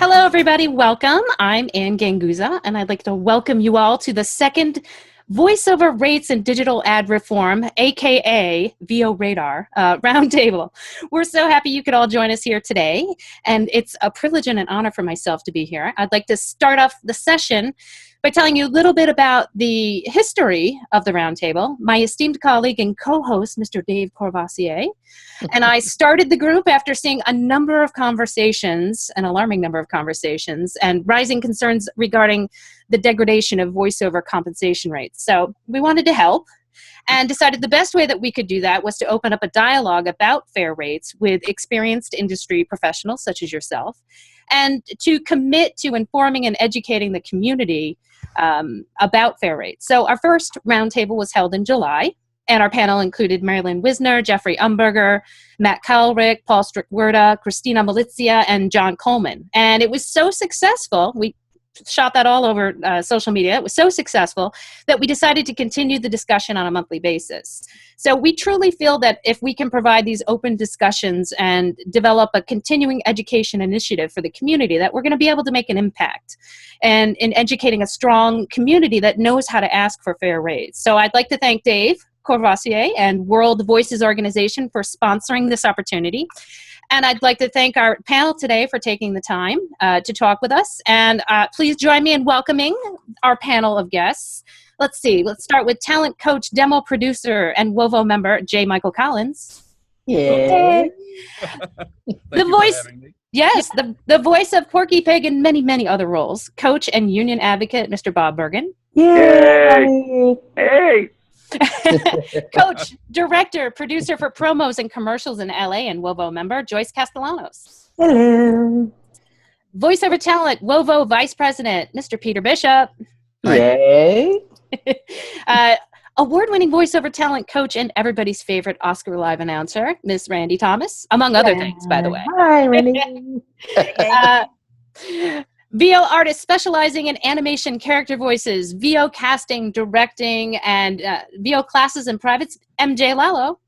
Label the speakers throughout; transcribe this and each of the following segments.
Speaker 1: Hello, everybody. Welcome. I'm Ann Ganguzza, and I'd like to welcome you all to the second Voiceover Rates and Digital Ad Reform, aka R.A.D.A.R, Roundtable. We're so happy you could all join us here today, and it's a privilege and an honor for myself to be here. I'd like to start off the session by telling you a little bit about the history of the Roundtable. My esteemed colleague and co-host, Mr. Dave Courvoisier, and I started the group after seeing a number of conversations, an alarming number of conversations, and rising concerns regarding the degradation of voiceover compensation rates. So we wanted to help and decided the best way that we could do that was to open up a dialogue about fair rates with experienced industry professionals such as yourself, and to commit to informing and educating the community about fair rates. So our first roundtable was held in July, and our panel included Marilyn Wisner, Jeffrey Umberger, Matt Kalrick, Paul Strickwerda, Christina Malizia, and John Coleman. And it was so successful, we shot that all over social media. It was so successful that we decided to continue the discussion on a monthly basis. So we truly feel that if we can provide these open discussions and develop a continuing education initiative for the community, that we're going to be able to make an impact and in educating a strong community that knows how to ask for fair rates. So I'd like to thank Dave Courvoisier and World Voices Organization for sponsoring this opportunity. And I'd like to thank our panel today for taking the time to talk with us. And please join me in welcoming our panel of guests. Let's see. Let's start with talent coach, demo producer, and WoVO member, J. Michael Collins.
Speaker 2: Yeah.
Speaker 1: The voice, yes, the voice of Porky Pig and many, many other roles. Coach and union advocate, Mr. Bob Bergen.
Speaker 2: Yay!
Speaker 3: Hey!
Speaker 1: Coach, director, producer for promos and commercials in LA and WoVO member, Joyce Castellanos.
Speaker 2: Hello.
Speaker 1: Voiceover talent, WoVO vice president, Mr. Peter Bishop.
Speaker 2: Yay!
Speaker 1: Award-winning voiceover talent coach and everybody's favorite Oscar live announcer, Miss Randy Thomas, among other things, by the way.
Speaker 2: Hi, Randy.
Speaker 1: VO artist specializing in animation character voices, VO casting, directing, and VO classes and privates, MJ Lallo.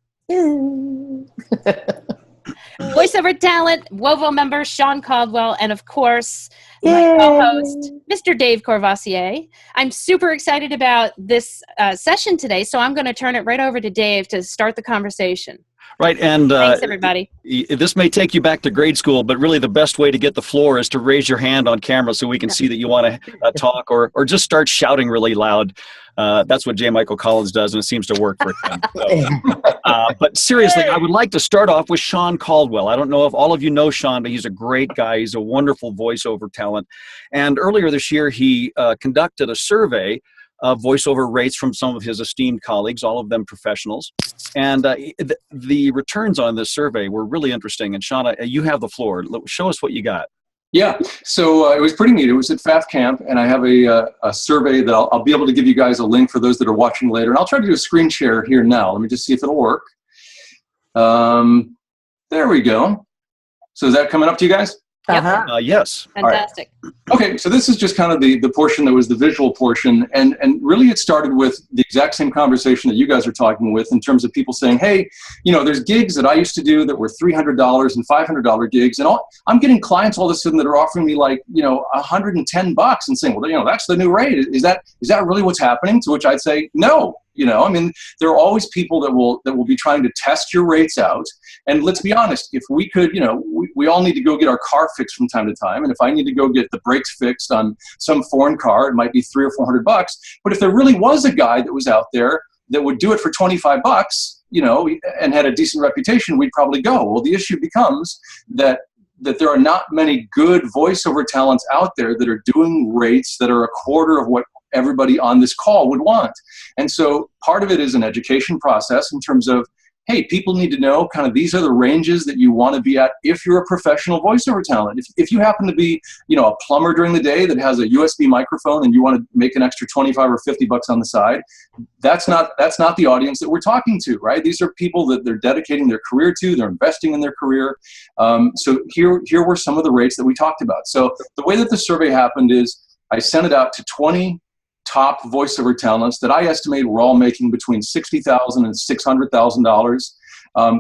Speaker 1: Voiceover talent, WoVO member Sean Caldwell, and of course, my co-host, Mr. Dave Courvoisier. I'm super excited about this session today, so I'm going to turn it right over to Dave to start the conversation.
Speaker 3: Right, and
Speaker 1: thanks, everybody.
Speaker 3: This may take you back to grade school, but really the best way to get the floor is to raise your hand on camera so we can see that you want to talk, or just start shouting really loud. That's what J. Michael Collins does, and it seems to work for him. So, but seriously, I would like to start off with Sean Caldwell. I don't know if all of you know Sean, but he's a great guy. He's a wonderful voiceover talent. And earlier this year, he conducted a survey of voiceover rates from some of his esteemed colleagues, all of them professionals. And the returns on this survey were really interesting. And Sean, you have the floor. Show us what you got.
Speaker 4: Yeah, so it was pretty neat. It was at FAF Camp, and I have a survey that I'll be able to give you guys a link for those that are watching later. And I'll try to do a screen share here now. Let me just see if it'll work. There we go. So is that coming up to you guys?
Speaker 3: Yes.
Speaker 1: Fantastic.
Speaker 4: Right. Okay, so this is just kind of the portion that was the visual portion, and really it started with the exact same conversation that you guys are talking with in terms of people saying, hey, you know, there's gigs that I used to do that were $300 and $500 gigs, and I'm getting clients all of a sudden that are offering me like, you know, $110 and saying, well, you know, that's the new rate. Is that really what's happening? To which I'd say, no. You know, I mean, there are always people that will be trying to test your rates out. And let's be honest, if we could, you know, we all need to go get our car fixed from time to time. And if I need to go get the brakes fixed on some foreign car, it might be $300 or $400. But if there really was a guy that was out there that would do it for $25, you know, and had a decent reputation, we'd probably go. Well, the issue becomes that there are not many good voiceover talents out there that are doing rates that are a quarter of what everybody on this call would want. And so part of it is an education process in terms of, hey, people need to know kind of these are the ranges that you want to be at if you're a professional voiceover talent. If you happen to be, you know, a plumber during the day that has a USB microphone and you want to make an extra $25 or $50 on the side, that's not the audience that we're talking to, right? These are people that they're dedicating their career to, they're investing in their career. So here were some of the rates that we talked about. So the way that the survey happened is I sent it out to 20 top voiceover talents that I estimate were all making between $60,000 and $600,000.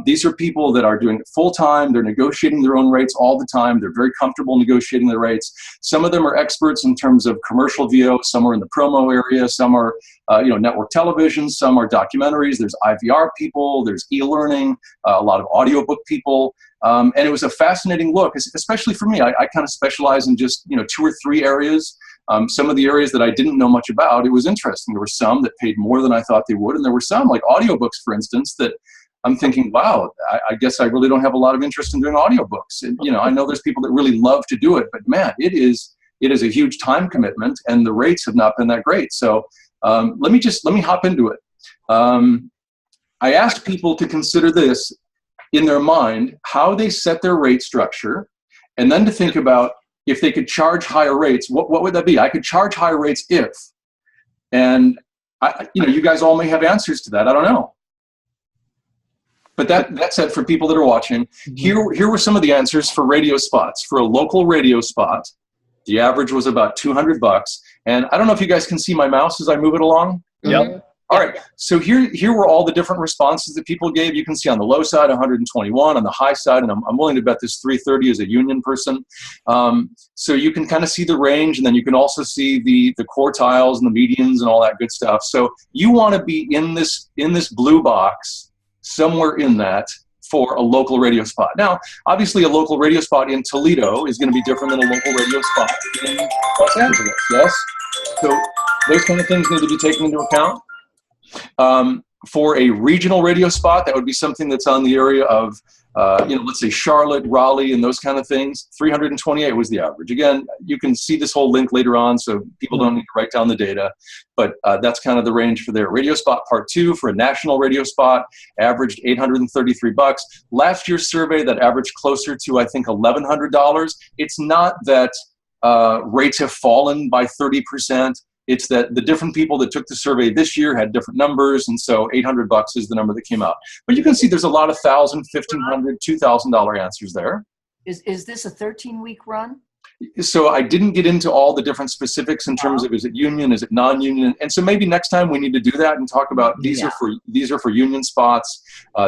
Speaker 4: These are people that are doing it full time. They're negotiating their own rates all the time. They're very comfortable negotiating their rates. Some of them are experts in terms of commercial VO. Some are in the promo area. Some are network television. Some are documentaries. There's IVR people. There's e-learning. A lot of audiobook people. And it was a fascinating look, especially for me. I kind of specialize in just 2 or 3 areas. Some of the areas that I didn't know much about, it was interesting. There were some that paid more than I thought they would, and there were some, like audiobooks, for instance, that I'm thinking, wow, I guess I really don't have a lot of interest in doing audiobooks. And, I know there's people that really love to do it, but man, it is a huge time commitment, and the rates have not been that great. So let me hop into it. I asked people to consider this in their mind, how they set their rate structure, and then to think about if they could charge higher rates, what would that be? I could charge higher rates if, and you guys all may have answers to that. I don't know. But that's it for people that are watching. Here were some of the answers for radio spots. For a local radio spot, the average was about $200. And I don't know if you guys can see my mouse as I move it along.
Speaker 3: Yep.
Speaker 4: All right, so here were all the different responses that people gave. You can see on the low side, 121, on the high side, and I'm willing to bet this 330 is a union person. So you can kind of see the range, and then you can also see the quartiles and the medians and all that good stuff. So you want to be in this blue box, somewhere in that, for a local radio spot. Now, obviously, a local radio spot in Toledo is going to be different than a local radio spot in Los Angeles, yes? So those kind of things need to be taken into account. For a regional radio spot, that would be something that's on the area of, let's say Charlotte, Raleigh, and those kind of things. 328 was the average. Again, you can see this whole link later on, so people don't need to write down the data, but that's kind of the range for their radio spot. Part 2 for a national radio spot averaged $833. Last year's survey, that averaged closer to, I think, $1,100. It's not that rates have fallen by 30%. It's that the different people that took the survey this year had different numbers, and so $800 is the number that came out. But you can see there's a lot of $1,000, $1,500, $2,000 answers there.
Speaker 5: Is this a 13-week run?
Speaker 4: So I didn't get into all the different specifics in terms of, is it union, is it non-union, and so maybe next time we need to do that and talk about these are for union spots,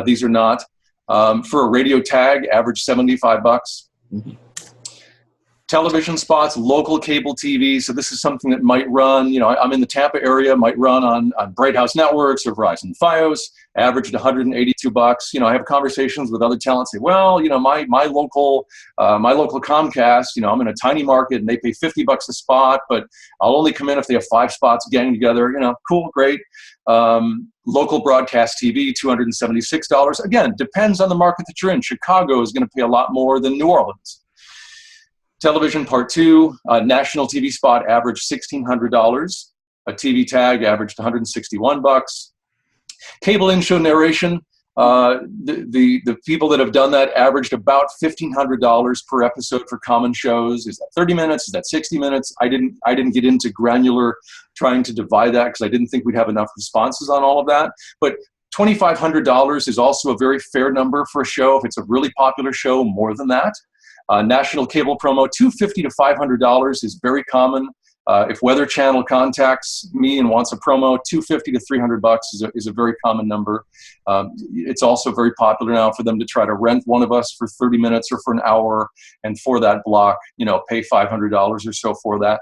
Speaker 4: these are not. For a radio tag, average $75. Mm-hmm. Television spots, local cable TV. So this is something that might run, I'm in the Tampa area, might run on Bright House Networks or Verizon Fios, averaged $182. I have conversations with other talent, say, well, my local Comcast, I'm in a tiny market and they pay $50 a spot, but I'll only come in if they have 5 spots gang together. Cool, great. Local broadcast TV, $276. Again, depends on the market that you're in. Chicago is going to pay a lot more than New Orleans. Television, part 2, national TV spot averaged $1,600. A TV tag averaged $161. Cable in-show narration, the people that have done that averaged about $1,500 per episode for common shows. Is that 30 minutes? Is that 60 minutes? I didn't get into granular trying to divide that because I didn't think we'd have enough responses on all of that. But $2,500 is also a very fair number for a show. If it's a really popular show, more than that. National cable promo, $250 to $500 is very common. If Weather Channel contacts me and wants a promo, $250 to $300 is a very common number. It's also very popular now for them to try to rent one of us for 30 minutes or for an hour, and for that block, pay $500 or so for that.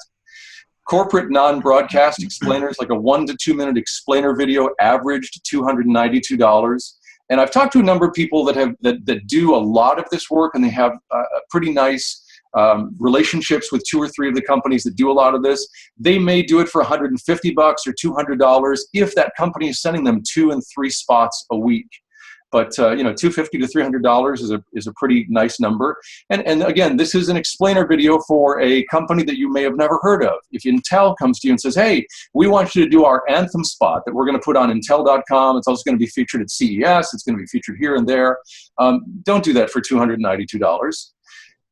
Speaker 4: Corporate non-broadcast explainers, like a 1 to 2 minute explainer video, averaged $292. And I've talked to a number of people that do a lot of this work, and they have pretty nice relationships with 2 or 3 of the companies that do a lot of this. They may do it for $150 or $200 if that company is sending them 2 and 3 spots a week. But $250 to $300 is a pretty nice number. And again, this is an explainer video for a company that you may have never heard of. If Intel comes to you and says, hey, we want you to do our anthem spot that we're going to put on Intel.com. It's also going to be featured at CES. It's going to be featured here and there. Don't do that for $292.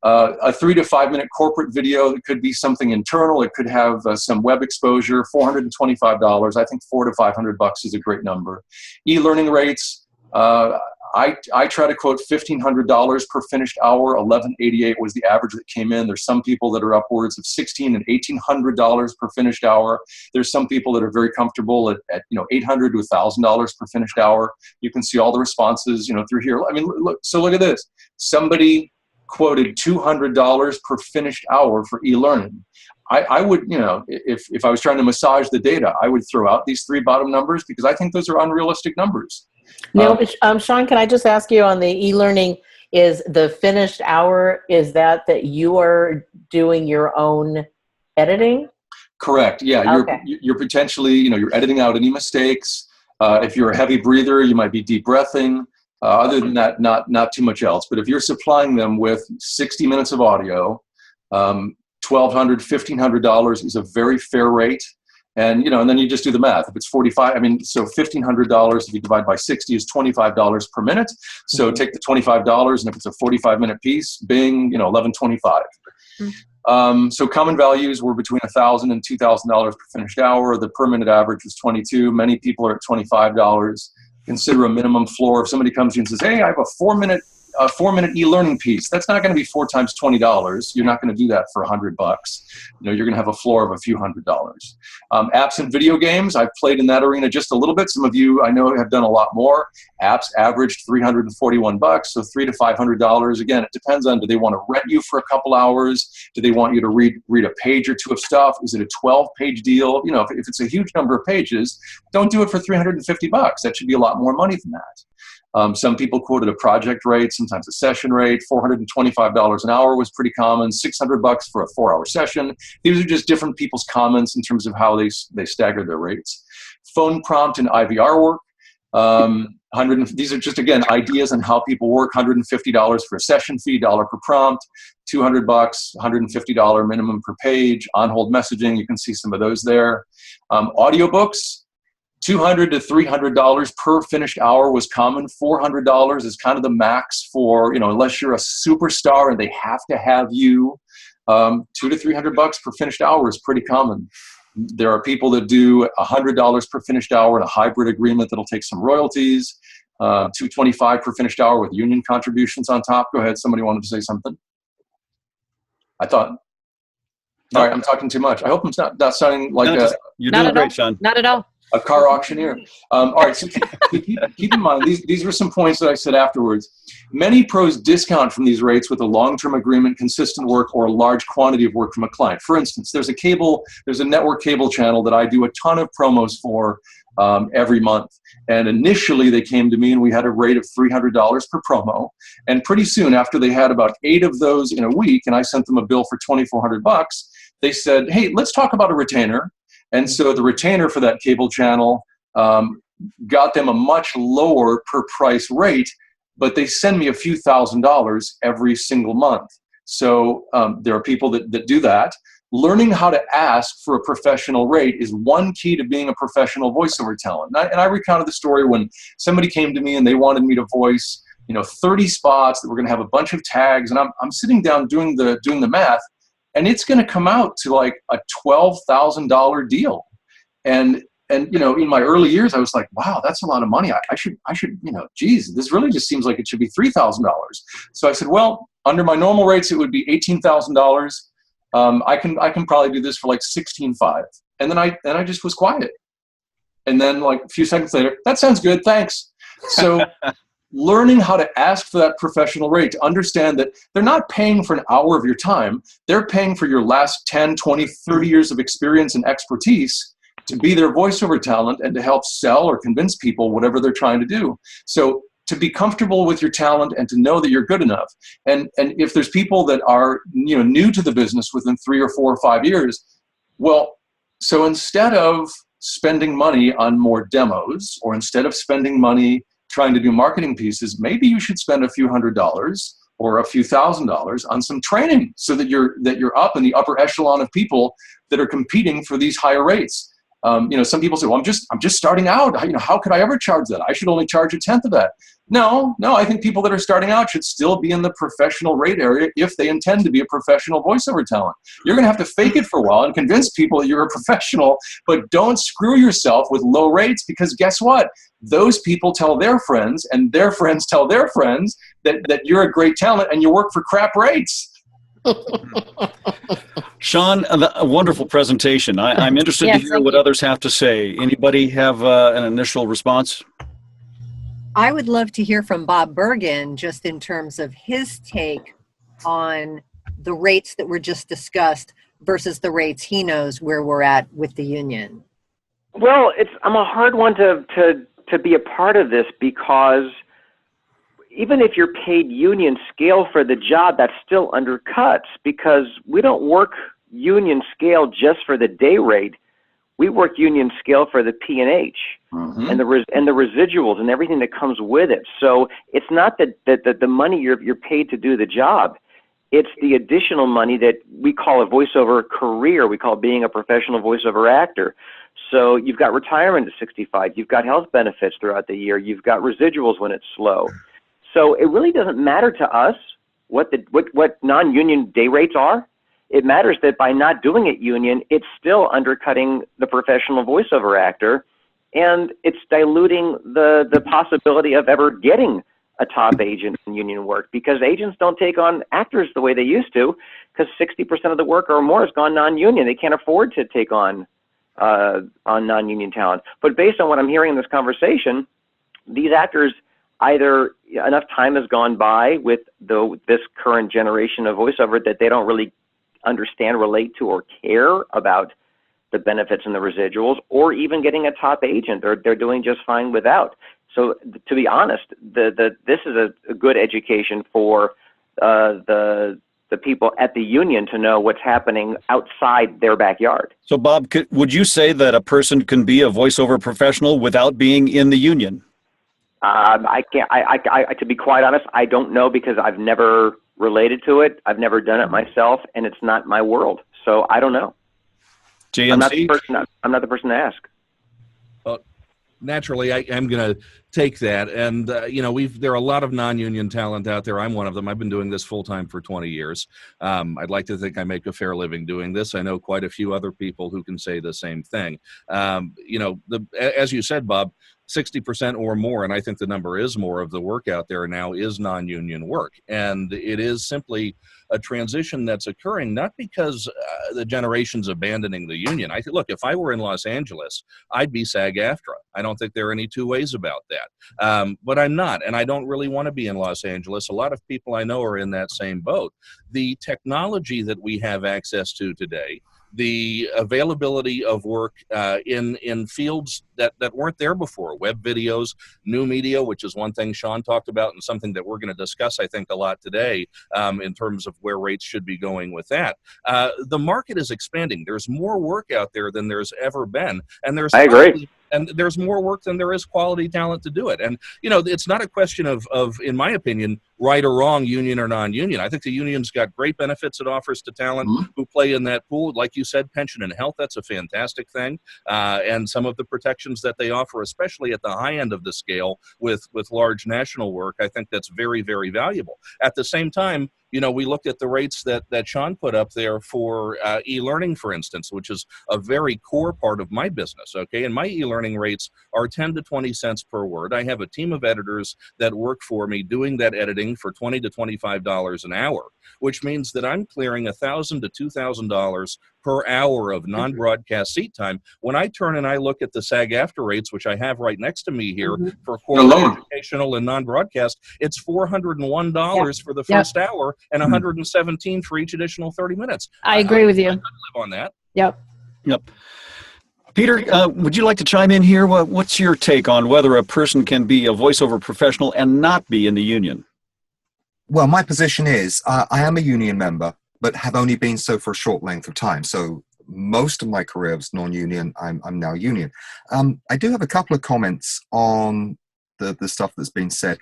Speaker 4: A 3 to 5 minute corporate video that could be something internal. It could have some web exposure, $425. I think $400 to $500 is a great number. E-learning rates. I try to quote $1,500 per finished hour. $1,188 was the average that came in. There's some people that are upwards of $1,600 and $1,800 per finished hour. There's some people that are very comfortable at $800 to $1,000 per finished hour. You can see all the responses, through here. I mean, look at this. Somebody quoted $200 per finished hour for e-learning. I would, if I was trying to massage the data, I would throw out these three bottom numbers because I think those are unrealistic numbers.
Speaker 2: Now, Sean, can I just ask you on the e-learning, is the finished hour, is that you are doing your own editing?
Speaker 4: Correct. Yeah.
Speaker 2: Okay.
Speaker 4: You're potentially, you're editing out any mistakes. If you're a heavy breather, you might be deep breathing. Other than that, not too much else. But if you're supplying them with 60 minutes of audio, $1,200, $1,500 is a very fair rate. And, and then you just do the math. If it's 45, so $1,500, if you divide by 60 is $25 per minute. So take the $25, and if it's a 45-minute piece, bing, $11.25. So common values were between $1,000 and $2,000 per finished hour. The per minute average was 22. Many people are at $25. Consider a minimum floor. If somebody comes to you and says, hey, I have a 4-minute e-learning piece, that's not going to be 4 times $20. You're not going to do that for $100. You're going to have a floor of a few $100s. Apps and video games, I've played in that arena just a little bit. Some of you I know have done a lot more. Apps averaged $341, so $300 to $500. Again, it depends on, do they want to rent you for a couple hours? Do they want you to read a page or two of stuff? Is it a 12-page deal? If it's a huge number of pages, don't do it for $350. That should be a lot more money than that. Some people quoted a project rate, sometimes a session rate. $425 an hour was pretty common. $600 for a 4-hour session. These are just different people's comments in terms of how they stagger their rates. Phone prompt and IVR work. These are just, again, ideas on how people work. $150 for a session fee, $1 per prompt. $200, $150 minimum per page. On-hold messaging, you can see some of those there. Audiobooks. $200 to $300 per finished hour was common. $400 is kind of the max for, unless you're a superstar and they have to have you. $200 to $300 per finished hour is pretty common. There are people that do $100 per finished hour in a hybrid agreement that'll take some royalties. $225 per finished hour with union contributions on top. Go ahead. Somebody wanted to say something. I thought. All right, I'm talking too much. I hope I'm not sounding like
Speaker 3: you're doing great, Sean.
Speaker 1: Not at all.
Speaker 4: A car auctioneer. All right, so keep in mind, these were some points that I said afterwards. Many pros discount from these rates with a long-term agreement, consistent work, or a large quantity of work from a client. For instance, there's a network cable channel that I do a ton of promos for every month. And initially they came to me and we had a rate of $300 per promo. And pretty soon after they had about 8 of those in a week, and I sent them a bill for $2,400, they said, hey, let's talk about a retainer. And so the retainer for that cable channel got them a much lower per price rate, but they send me a few $1,000s every single month. So there are people that do that. Learning how to ask for a professional rate is one key to being a professional voiceover talent. And I recounted the story when somebody came to me and they wanted me to voice 30 spots that were going to have a bunch of tags. And I'm sitting down doing the math. And it's going to come out to like a $12,000 deal. And in my early years, I was like, wow, that's a lot of money. I should, geez, this really just seems like it should be $3,000. So I said, well, under my normal rates, it would be $18,000. I can probably do this for like $16,500. And then I just was quiet. And then like a few seconds later, that sounds good, thanks. So learning how to ask for that professional rate, to understand that they're not paying for an hour of your time, they're paying for your last 10, 20, 30 years of experience and expertise to be their voiceover talent and to help sell or convince people whatever they're trying to do. So to be comfortable with your talent and to know that you're good enough. And if there's people that are new to the business within 3 or 4 or 5 years, well, so instead of spending money on more demos, or instead of spending money trying to do marketing pieces, maybe you should spend a few $100s or a few $1,000s on some training so that you're up in the upper echelon of people that are competing for these higher rates. Some people say, well, I'm just starting out. How could I ever charge that? I should only charge a tenth of that. No, I think people that are starting out should still be in the professional rate area if they intend to be a professional voiceover talent. You're going to have to fake it for a while and convince people that you're a professional, but don't screw yourself with low rates, because guess what? Those people tell their friends, and their friends tell their friends that you're a great talent and you work for crap rates.
Speaker 3: Sean, a wonderful presentation. I'm interested to
Speaker 1: Yes,
Speaker 3: hear
Speaker 1: thank
Speaker 3: what
Speaker 1: you.
Speaker 3: others have to say. Anybody have an initial response?
Speaker 6: I would love to hear from Bob Bergen just in terms of his take on the rates that were just discussed versus the rates he knows where we're at with the union.
Speaker 7: Well, I'm a hard one to be a part of this, because even if you're paid union scale for the job, that still undercuts, because we don't work union scale just for the day rate. We work union scale for the P&H and the residuals and everything that comes with it. So it's not that the money you're paid to do the job. It's the additional money that we call a voiceover career. We call it being a professional voiceover actor. So you've got retirement at 65. You've got health benefits throughout the year. You've got residuals when it's slow. So it really doesn't matter to us what non-union day rates are. It matters that by not doing it union, it's still undercutting the professional voiceover actor, and it's diluting the possibility of ever getting a top agent in union work, because agents don't take on actors the way they used to, because 60% of the work or more has gone non-union. They can't afford to take on non-union talent. But based on what I'm hearing in this conversation, these actors, either enough time has gone by with this current generation of voiceover that they don't really understand, relate to, or care about the benefits and the residuals, or even getting a top agent. They're doing just fine without. So to be honest, this is a good education for the people at the union to know what's happening outside their backyard.
Speaker 3: So Bob, would you say that a person can be a voiceover professional without being in the union?
Speaker 7: I can't. To be quite honest, I don't know, because I've never related to it. I've never done it myself, and it's not my world. So I don't know.
Speaker 3: JMC?
Speaker 7: I'm not the person to ask.
Speaker 8: Well, naturally, I'm going to take that. And, there are a lot of non-union talent out there. I'm one of them. I've been doing this full-time for 20 years. I'd like to think I make a fair living doing this. I know quite a few other people who can say the same thing. As you said, Bob, 60% or more, and I think the number is more, of the work out there now is non-union work. And it is simply a transition that's occurring, not because the generation's abandoning the union. Look, if I were in Los Angeles, I'd be SAG-AFTRA. I don't think there are any two ways about that. But I'm not, and I don't really want to be in Los Angeles. A lot of people I know are in that same boat. The technology that we have access to today, the availability of work in fields that weren't there before, web videos, new media, which is one thing Sean talked about and something that we're going to discuss, I think, a lot today in terms of where rates should be going with that. The market is expanding. There's more work out there than there's ever been. And
Speaker 7: I agree.
Speaker 8: And there's more work than there is quality talent to do it. And, it's not a question of, in my opinion, right or wrong, union or non-union. I think the union's got great benefits it offers to talent who play in that pool. Like you said, pension and health, that's a fantastic thing. And some of the protections that they offer, especially at the high end of the scale with large national work, I think that's very, very valuable. At the same time, we looked at the rates that Sean put up there for e-learning, for instance, which is a very core part of my business, okay? And my e-learning rates are 10 to 20 cents per word. I have a team of editors that work for me doing that editing for $20 to $25 an hour, which means that I'm clearing $1,000 to $2,000 per hour of non-broadcast seat time. When I turn and I look at the SAG-AFTRA rates, which I have right next to me here for corporate, educational, and non-broadcast, it's $401 for the first hour and $117 for each additional 30 minutes.
Speaker 1: I agree with you.
Speaker 8: I could live on that.
Speaker 1: Yep.
Speaker 3: Peter, would you like to chime in here? What's your take on whether a person can be a voiceover professional and not be in the union?
Speaker 9: Well, my position is I am a union member, but have only been so for a short length of time. So most of my career was non-union. I'm now union. I do have a couple of comments on the stuff that's been said.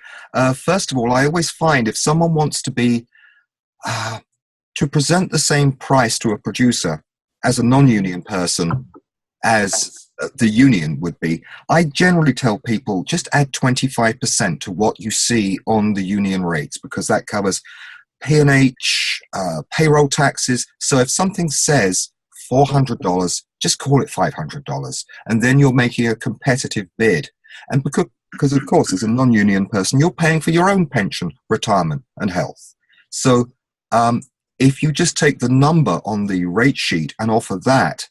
Speaker 9: First of all, I always find if someone wants to be to present the same price to a producer as a non-union person as the union would be, I generally tell people just add 25% to what you see on the union rates, because that covers P&H, payroll taxes. So if something says $400, just call it $500, and then you're making a competitive bid. And because of course, as a non-union person, you're paying for your own pension, retirement, and health. So if you just take the number on the rate sheet and offer that,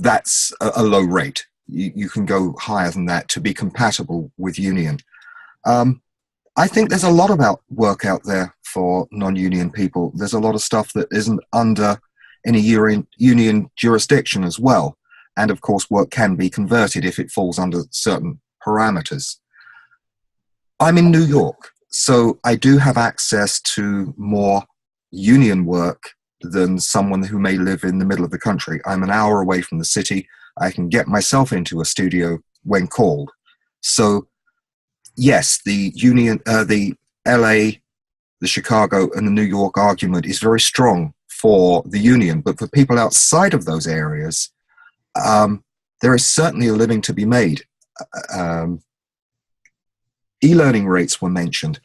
Speaker 9: that's a low rate. You can go higher than that to be compatible with union. I think there's a lot of work out there for non-union people. There's a lot of stuff that isn't under any union jurisdiction as well. And of course, work can be converted if it falls under certain parameters. I'm in New York, so I do have access to more union work than someone who may live in the middle of the country. I'm an hour away from the city. I can get myself into a studio when called. So yes, the union, the LA, the Chicago, and the New York argument is very strong for the union, but for people outside of those areas, there is certainly a living to be made. E-learning rates were mentioned.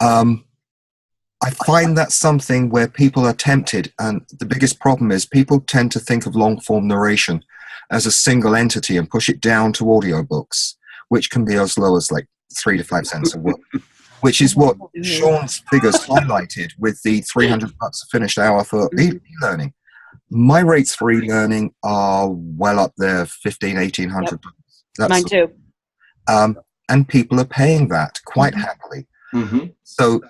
Speaker 9: I find that something where people are tempted, and the biggest problem is people tend to think of long-form narration as a single entity and push it down to audiobooks, which can be as low as like 3 to 5 cents a word, which is what Sean's figures highlighted with the $300 a finished hour for e-learning. My rates for e-learning are well up there, $1,500, $1,800.
Speaker 1: Yep. Mine too.
Speaker 9: And people are paying that quite happily. So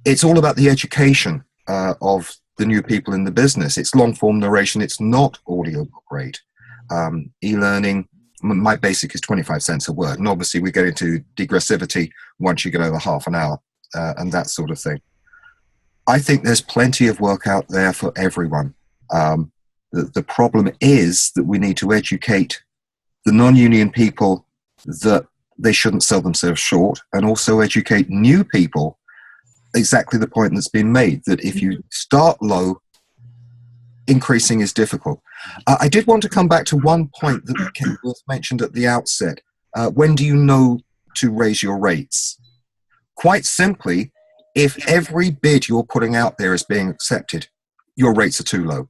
Speaker 9: it's all about the education of the new people in the business. It's long-form narration. It's not audiobook rate. E-learning, my basic is 25 cents a word. And obviously we get into degressivity once you get over half an hour and that sort of thing. I think there's plenty of work out there for everyone. The problem is that we need to educate the non-union people that they shouldn't sell themselves short, and also educate new people exactly the point that's been made, that if you start low, increasing is difficult. I did want to come back to one point that was mentioned at the outset. When do you know to raise your rates? Quite simply, if every bid you're putting out there is being accepted, your rates are too low.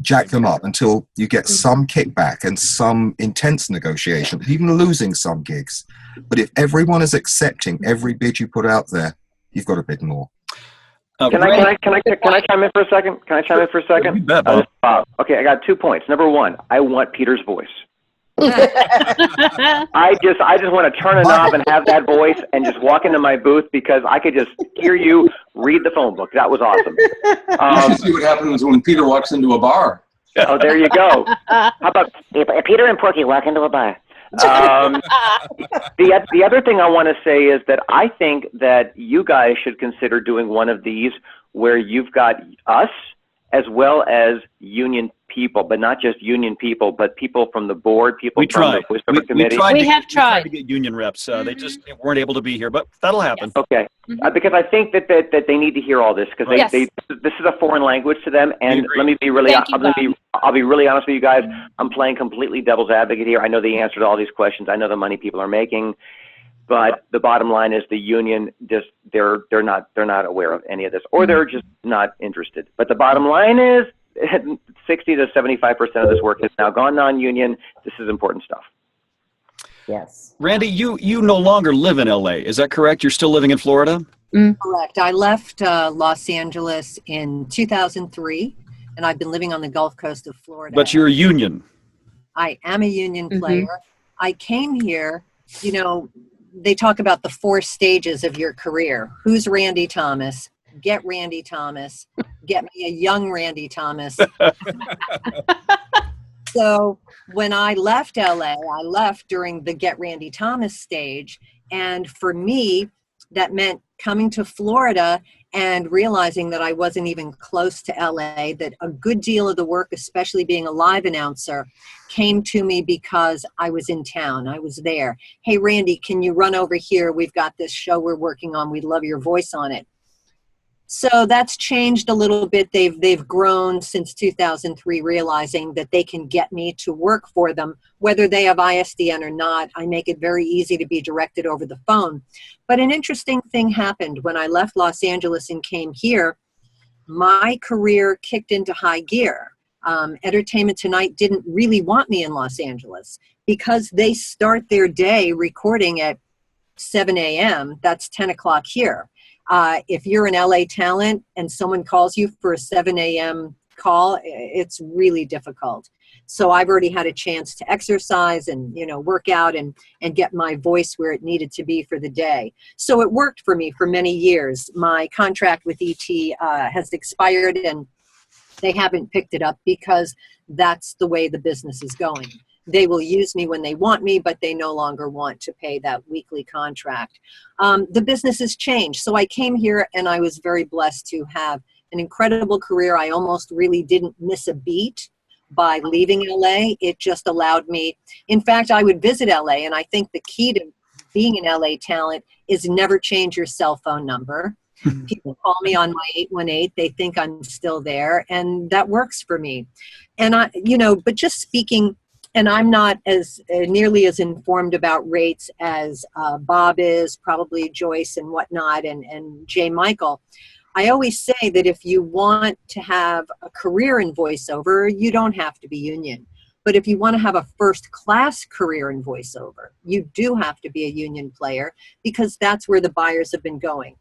Speaker 9: Jack them up until you get some kickback and some intense negotiation, even losing some gigs. But if everyone is accepting every bid you put out there, you've got to bid more.
Speaker 7: Can I chime in for a second? Can I chime in for a second?
Speaker 3: You bet, Bob.
Speaker 7: Okay, I got 2 points. Number one, I want Peter's voice. I just want to turn a knob and have that voice and just walk into my booth, because I could just hear you read the phone book. That was awesome.
Speaker 4: You should see what happens when Peter walks into a bar.
Speaker 7: Oh, there you go.
Speaker 10: How about if Peter and Porky walk into a bar?
Speaker 7: The other thing I want to say is that I think that you guys should consider doing one of these where you've got us as well as union people, but not just union people, but people from the board, people from the Voiceover Committee.
Speaker 1: We have tried
Speaker 3: to get union reps. They just weren't able to be here, but that'll happen.
Speaker 7: Okay, because I think that they need to hear all this, because this is a foreign language to them. And let me be really, I'll be really honest with you guys. I'm playing completely devil's advocate here. I know the answer to all these questions. I know the money people are making, but the bottom line is the union just they're not aware of any of this, or they're just not interested. But the bottom line is 60 to 75% of this work has now gone non-union. This is important stuff.
Speaker 2: Yes.
Speaker 3: Randy, you no longer live in LA. Is that correct? You're still living in Florida?
Speaker 6: Correct. I left Los Angeles in 2003, and I've been living on the Gulf Coast of Florida.
Speaker 3: But you're a union.
Speaker 6: I am a union player. I came here, you know, they talk about the 4 stages of your career. Who's Randy Thomas? Get Randy Thomas. Get me a young Randy Thomas. So when I left LA, I left during the Get Randy Thomas stage. And for me, that meant coming to Florida and realizing that I wasn't even close to LA, that a good deal of the work, especially being a live announcer, came to me because I was in town. I was there. Hey, Randy, can you run over here? We've got this show we're working on. We'd love your voice on it. So that's changed a little bit. They've grown since 2003, realizing that they can get me to work for them, whether they have ISDN or not. I make it very easy to be directed over the phone. But an interesting thing happened when I left Los Angeles and came here. My career kicked into high gear. Entertainment Tonight didn't really want me in Los Angeles because they start their day recording at 7 a.m. That's 10 o'clock here. If you're an LA talent and someone calls you for a 7 a.m. call, it's really difficult. So I've already had a chance to exercise and, work out and get my voice where it needed to be for the day. So it worked for me for many years. My contract with ET has expired and they haven't picked it up because that's the way the business is going. They will use me when they want me, but they no longer want to pay that weekly contract. The business has changed. So I came here and I was very blessed to have an incredible career. I almost really didn't miss a beat by leaving LA. It just allowed me, in fact, I would visit LA, and I think the key to being an LA talent is never change your cell phone number. People call me on my 818, they think I'm still there, and that works for me. And but just speaking, and I'm not as nearly as informed about rates as Bob is, probably Joyce and whatnot, and J. Michael. I always say that if you want to have a career in voiceover, you don't have to be union. But if you want to have a first-class career in voiceover, you do have to be a union player because that's where the buyers have been going.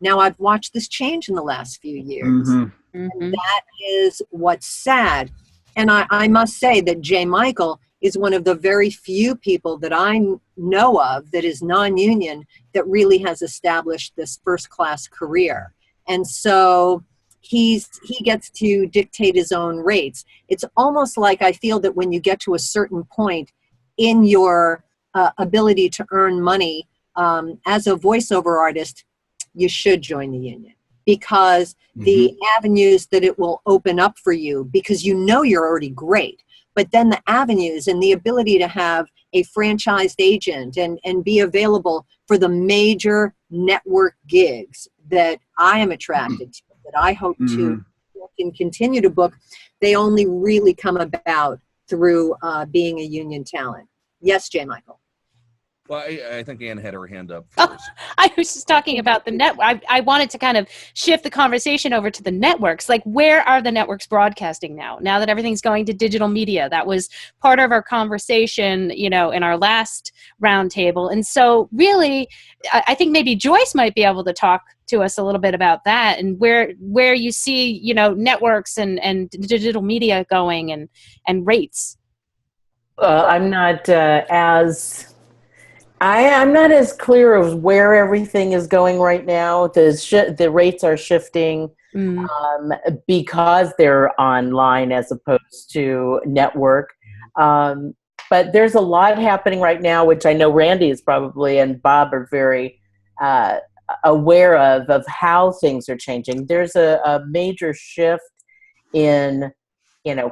Speaker 6: Now, I've watched this change in the last few years. And that is what's sad. And I must say that J. Michael is one of the very few people that I know of that is non-union that really has established this first-class career. And so he gets to dictate his own rates. It's almost like I feel that when you get to a certain point in your ability to earn money as a voiceover artist, you should join the union because the avenues that it will open up for you, because you're already great, but then the avenues and the ability to have a franchised agent and be available for the major network gigs that I am attracted to, that I hope to can continue to book, they only really come about through being a union talent. Yes, J. Michael.
Speaker 8: Well, I think Ann had her hand up first.
Speaker 1: I was just talking about the network. I wanted to kind of shift the conversation over to the networks. Like, where are the networks broadcasting now that everything's going to digital media? That was part of our conversation, in our last roundtable. And so really, I think maybe Joyce might be able to talk to us a little bit about that and where you see, networks and digital media going and rates.
Speaker 2: I'm not I'm not as clear of where everything is going right now. The rates are shifting because they're online as opposed to network. But there's a lot happening right now, which I know Randy is probably and Bob are very aware of how things are changing. There's a major shift in,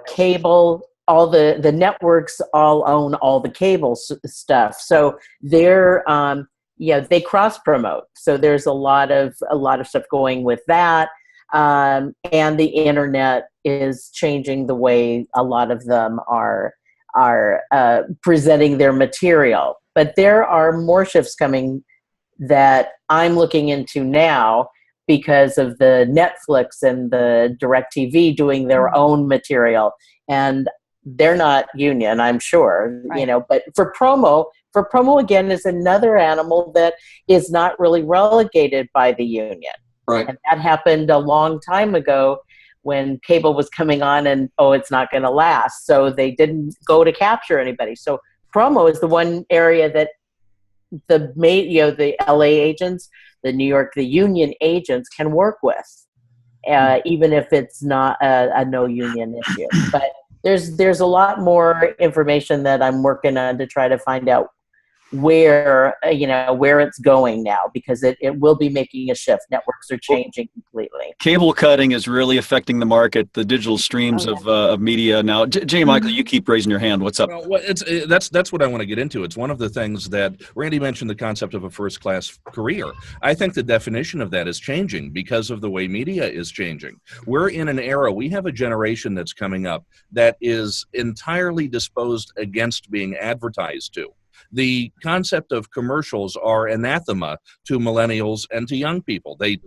Speaker 2: cable. All the networks all own all the cable stuff, so they're they cross promote. So there's a lot of stuff going with that, and the internet is changing the way a lot of them are presenting their material. But there are more shifts coming that I'm looking into now because of the Netflix and the DirecTV doing their own material, and they're not union, I'm sure,
Speaker 1: right.
Speaker 2: But for promo again is another animal that is not really relegated by the union.
Speaker 4: Right.
Speaker 2: And that happened a long time ago when cable was coming on and, it's not going to last. So they didn't go to capture anybody. So promo is the one area that the LA agents, the New York, the union agents can work with, even if it's not a no union issue. But there's a lot more information that I'm working on to try to find out where where it's going now, because it will be making a shift. Networks are changing completely.
Speaker 3: Cable cutting is really affecting the market, the digital streams of media now. J. Michael, you keep raising your hand. What's up?
Speaker 8: Well, that's what I want to get into. It's one of the things that Randy mentioned, the concept of a first-class career. I think the definition of that is changing because of the way media is changing. We're in an era, we have a generation that's coming up that is entirely disposed against being advertised to. The concept of commercials are anathema to millennials and to young people. I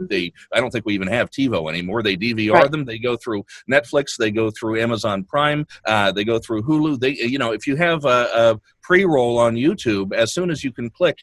Speaker 8: don't think we even have TiVo anymore. They DVR them. They go through Netflix. They go through Amazon Prime. They go through Hulu. If you have a pre-roll on YouTube, as soon as you can click,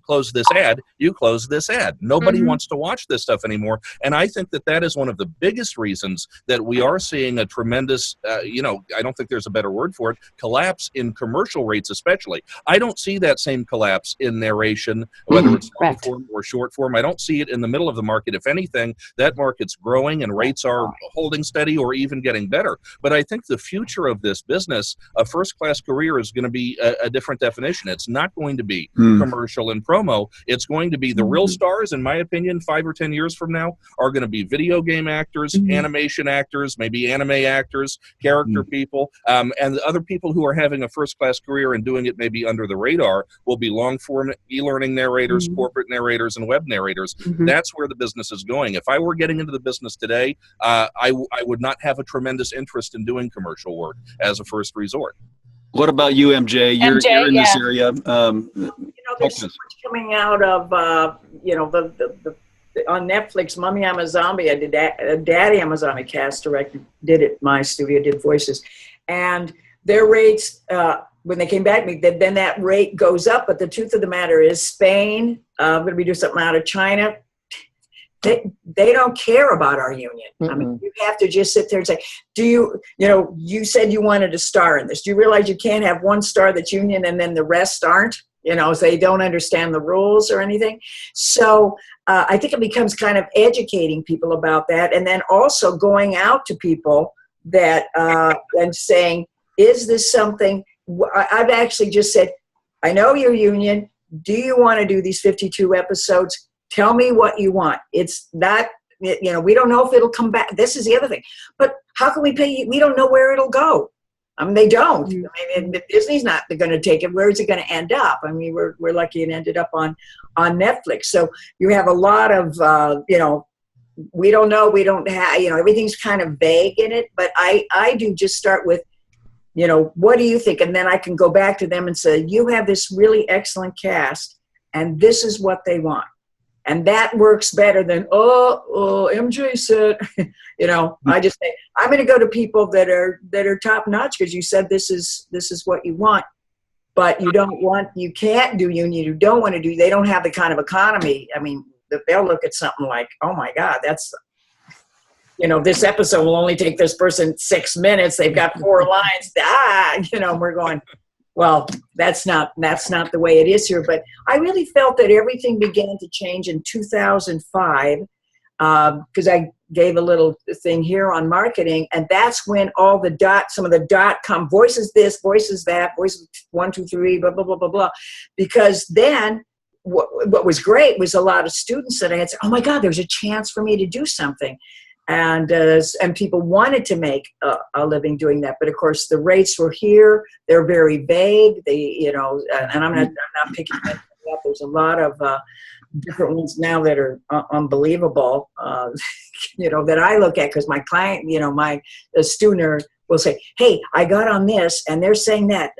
Speaker 8: close this ad, you close this ad. Nobody wants to watch this stuff anymore. And I think that is one of the biggest reasons that we are seeing a tremendous, I don't think there's a better word for it, collapse in commercial rates especially. I don't see that same collapse in narration, whether it's long form or short form. I don't see it in the middle of the market. If anything, that market's growing and rates are holding steady or even getting better. But I think the future of this business, a first-class career, is going to be a different definition. It's not going to be commercial and promo. It's going to be the real stars, in my opinion, 5 or 10 years from now, are going to be video game actors, animation actors, maybe anime actors, character people, and the other people who are having a first-class career and doing it maybe under the radar will be long-form e-learning narrators, corporate narrators, and web narrators. That's where the business is going. If I were getting into the business today, I would not have a tremendous interest in doing commercial work as a first resort.
Speaker 3: What about you, MJ? You're in this area.
Speaker 5: There's so much coming out of, on Netflix, Mummy, I'm a Zombie. I did Daddy, I'm a Zombie cast directed, did it, my studio, did voices. And their rates, when they came back to me, then that rate goes up. But the truth of the matter is Spain, I'm going to be doing something out of China. They don't care about our union. I mean, you have to just sit there and say, you said you wanted a star in this. Do you realize you can't have one star that's union and then the rest aren't? So they don't understand the rules or anything. So I think it becomes kind of educating people about that. And then also going out to people that and saying, is this something? I've actually just said, I know your union. Do you want to do these 52 episodes? Tell me what you want. It's not, we don't know if it'll come back. This is the other thing. But how can we pay you? We don't know where it'll go. I mean, they don't. I mean, Disney's not going to take it. Where is it going to end up? I mean, we're lucky it ended up on Netflix. So you have a lot of, we don't know. We don't have, everything's kind of vague in it. But I do just start with, what do you think? And then I can go back to them and say, you have this really excellent cast, and this is what they want. And that works better than, MJ said, I just say, I'm going to go to people that are top notch because you said this is what you want, but you can't do union. You don't want to do, they don't have the kind of economy. I mean, they'll look at something like, oh my God, that's, this episode will only take this person 6 minutes. They've got 4 lines. We're going, well, that's not the way it is here. But I really felt that everything began to change in 2005 because I gave a little thing here on marketing, and that's when all some of the .com, voices this, voices that, voices 1, 2, 3, blah, blah, blah, blah, blah. Because then what was great was a lot of students that I had said, oh my God, there's a chance for me to do something. And people wanted to make a living doing that, but of course the rates were here. They're very vague. And I'm not picking that up. There's a lot of different ones now that are unbelievable. That I look at because my client, my student will say, "Hey, I got on this, and they're saying that.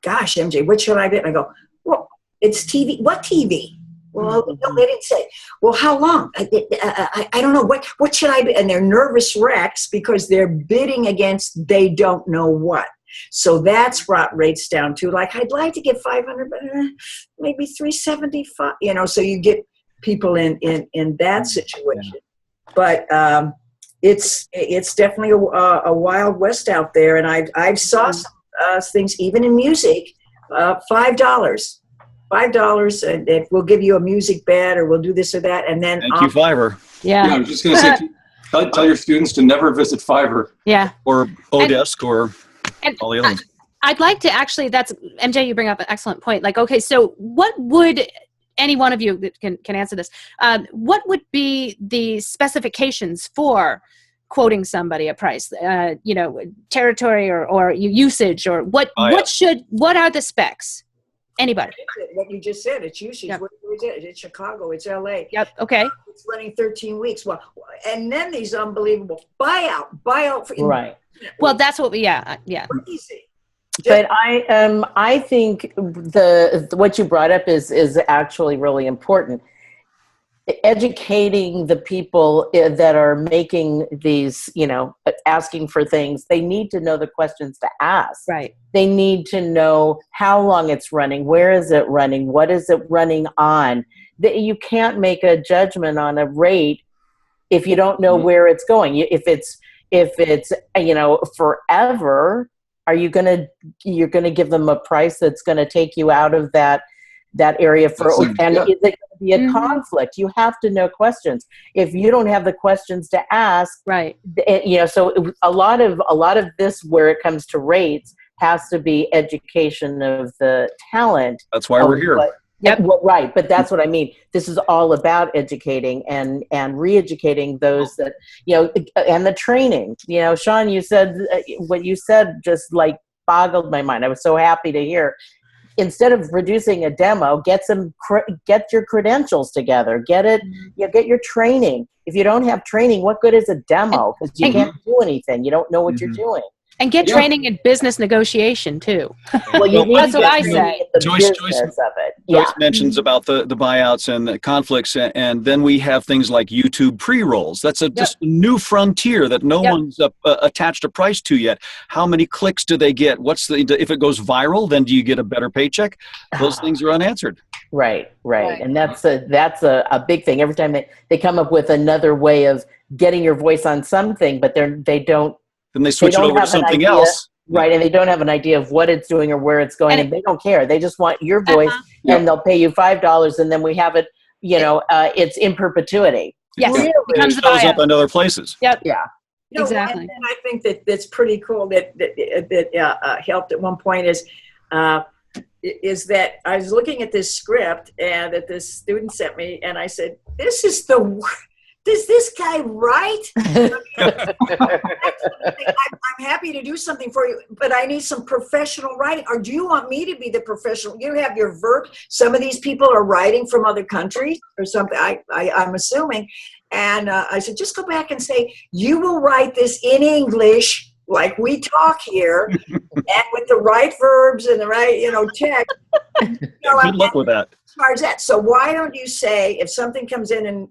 Speaker 5: Gosh, MJ, what should I get?" And I go, "Well, it's TV. What TV?" Well, no, they didn't say. Well, how long? I don't know. What should I be? And they're nervous wrecks because they're bidding against they don't know what. So that's brought rates down to like, I'd like to get 500, but maybe 375. So you get people in that situation. But it's definitely a wild west out there. And I've saw some things even in music, $5. $5, and if we'll give you a music bed, or we'll do this or that, and then
Speaker 3: thank you, Fiverr.
Speaker 1: Yeah,
Speaker 4: I was just going to say, tell your students to never visit Fiverr.
Speaker 1: Yeah,
Speaker 3: or Odesk, or all the others.
Speaker 1: I'd like to actually, that's, MJ, you bring up an excellent point. Like, okay, so what would, any one of you that can answer this, what would be the specifications for quoting somebody a price, territory or usage, or what are the specs? Anybody?
Speaker 5: What you just said, it's usage.
Speaker 1: Yep.
Speaker 5: Where is it? It's Chicago, it's LA.
Speaker 1: Yep, okay.
Speaker 5: It's running 13 weeks. Well, and then these unbelievable buyout for
Speaker 2: Right.
Speaker 1: Well, that's what we, yeah.
Speaker 5: Easy.
Speaker 2: But I think what you brought up is actually really important. Educating the people that are making these, asking for things, they need to know the questions to ask.
Speaker 1: Right.
Speaker 2: They need to know how long it's running, where is it running, what is it running on. You can't make a judgment on a rate if you don't know where it's going. If it's forever, you're gonna give them a price that's gonna take you out of that area is it going to be a conflict? You have to know questions. If you don't have the questions to ask,
Speaker 1: right?
Speaker 2: So a lot of this, where it comes to rates, has to be education of the talent.
Speaker 3: That's why we're here.
Speaker 1: Yep.
Speaker 2: Well, right, but that's what I mean. This is all about educating and re-educating those that, and the training. Sean, you said what you said just like boggled my mind. I was so happy to hear. Instead of producing a demo, get your credentials together. Get your training. If you don't have training, what good is a demo? Because you can't do anything. You don't know what you're doing.
Speaker 1: And get training in business negotiation too.
Speaker 2: Well,
Speaker 1: that's what I say.
Speaker 3: Joyce mentions
Speaker 1: Mm-hmm.
Speaker 3: about the buyouts and the conflicts, and then we have things like YouTube pre-rolls. That's just a new frontier that no one's attached a price to yet. How many clicks do they get? If it goes viral, then do you get a better paycheck? Those things are unanswered.
Speaker 2: Right. And that's a big thing. Every time they come up with another way of getting your voice on something, but they don't.
Speaker 3: Then they switch it over to something else.
Speaker 2: Right, and they don't have an idea of what it's doing or where it's going, and they don't care. They just want your voice, and they'll pay you $5, and then we have it, it's in perpetuity.
Speaker 1: Yes,
Speaker 2: really?
Speaker 1: It
Speaker 3: shows up in other places.
Speaker 1: Yep.
Speaker 2: Yeah.
Speaker 1: Exactly.
Speaker 5: And I think that's pretty cool that helped at one point is that I was looking at this script and that this student sent me, and I said, this is the worst. Does this guy write? I'm happy to do something for you, but I need some professional writing. Or do you want me to be the professional? You have your verb. Some of these people are writing from other countries or something, I'm assuming. And I said, just go back and say, you will write this in English like we talk here and with the right verbs and the right, text.
Speaker 3: Good luck with that.
Speaker 5: As far as that. So why don't you say, if something comes in and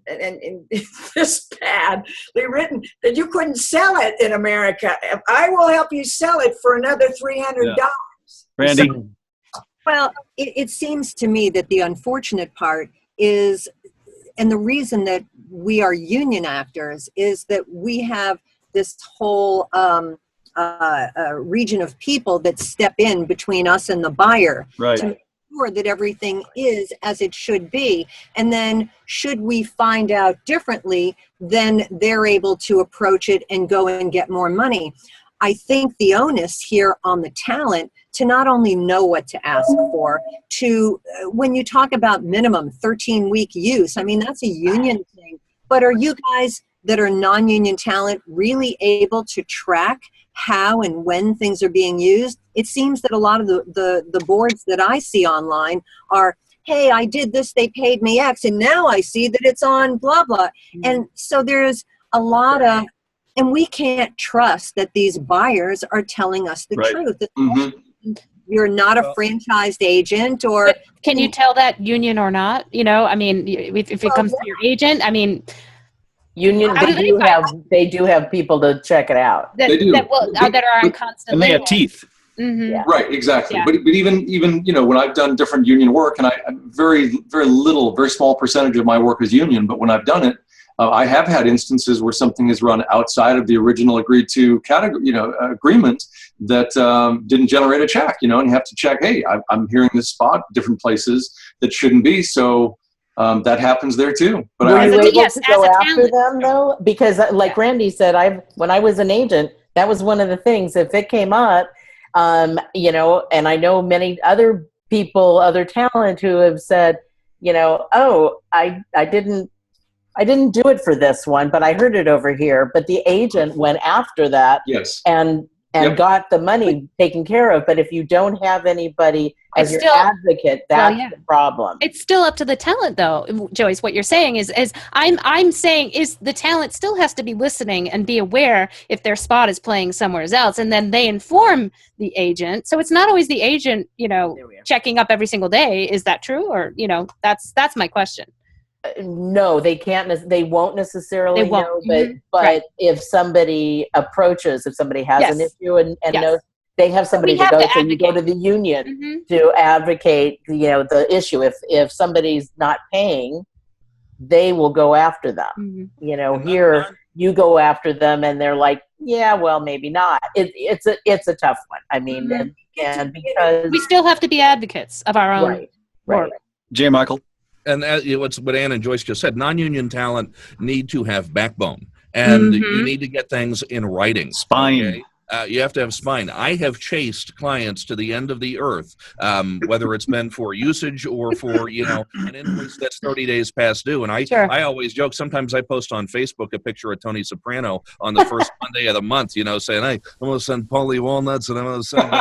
Speaker 5: this badly written, that you couldn't sell it in America? I will help you sell it for another $300.
Speaker 3: Yeah. Randy?
Speaker 6: Well, it seems to me that the unfortunate part is, and the reason that we are union actors is that we have this whole region of people that step in between us and the buyer.
Speaker 3: Right.
Speaker 6: To make sure that everything is as it should be. And then should we find out differently, then they're able to approach it and go and get more money. I think the onus here on the talent to not only know what to ask for, to when you talk about minimum 13-week use, I mean, that's a union thing. But are you guys that are non-union talent really able to track how and when things are being used? It seems that a lot of the boards that I see online are, hey, I did this, they paid me X, and now I see that it's on blah, blah. And so there's a lot of, and we can't trust that these buyers are telling us the truth.
Speaker 4: Mm-hmm.
Speaker 6: You're not a franchised agent, or...
Speaker 1: But can you tell that union or not? I mean, if it comes to your agent, I mean...
Speaker 2: Union, they do have people to check it out.
Speaker 4: They do.
Speaker 1: That are on constant.
Speaker 3: And they have teeth.
Speaker 1: Mm-hmm.
Speaker 2: Yeah.
Speaker 4: Right, exactly.
Speaker 1: Yeah.
Speaker 4: But even when I've done different union work, and I very small percentage of my work is union, but when I've done it, I have had instances where something is run outside of the original agreed to category, agreement that didn't generate a check, and you have to check, hey, I'm hearing this spot different places that shouldn't be, so that happens there too. But
Speaker 2: were you able
Speaker 1: yes,
Speaker 2: to go
Speaker 1: as a
Speaker 2: after
Speaker 1: talent.
Speaker 2: them though? Because like Randy said, when I was an agent, that was one of the things. If it came up, You know, and I know many other people, other talent who have said, you know, oh, I didn't do it for this one, but I heard it over here. But the agent went after that
Speaker 4: Yes.
Speaker 2: and
Speaker 4: Yep.
Speaker 2: got the money taken care of. But if you don't have anybody as
Speaker 1: It's
Speaker 2: your
Speaker 1: still-
Speaker 2: advocate, that's
Speaker 1: yeah.
Speaker 2: the problem.
Speaker 1: It's still up to the talent, though, Joyce. What you're saying is I'm saying is the talent still has to be listening and be aware if their spot is playing somewhere else, and then they inform the agent. So it's not always the agent, you know,
Speaker 2: There we are.
Speaker 1: checking up every single day. Is that true? Or, you know, that's my question.
Speaker 2: No, they can't. They won't necessarily
Speaker 1: They won't.
Speaker 2: know. But
Speaker 1: Mhm.
Speaker 2: but
Speaker 1: Right.
Speaker 2: if somebody approaches, if somebody has an
Speaker 1: Yes.
Speaker 2: issue and
Speaker 1: Yes.
Speaker 2: knows, they have somebody
Speaker 1: We
Speaker 2: to
Speaker 1: have
Speaker 2: go.
Speaker 1: to
Speaker 2: So you go to
Speaker 1: advocate.
Speaker 2: the union
Speaker 1: Mhm.
Speaker 2: to advocate. You know, the issue. If somebody's not paying, they will go after them.
Speaker 1: Mhm.
Speaker 2: You know,
Speaker 8: And
Speaker 2: here you go after them, and they're like, yeah, well, maybe not. It's a tough one. I mean,
Speaker 1: Mhm.
Speaker 2: and because
Speaker 1: We still have to be advocates of our own.
Speaker 2: right.
Speaker 3: J. Michael.
Speaker 8: And what's what Ann and Joyce just said, non-union talent need to have backbone, and you need to get things in writing.
Speaker 3: Spine.
Speaker 8: Okay? You have to have spine. I have chased clients to the end of the earth, whether it's been for usage or for, you know, an invoice that's 30 days past due. And I always joke, sometimes I post on Facebook a picture of Tony Soprano on the first Monday of the month, you know, saying, hey, I'm going to send Paulie walnuts and I'm going to send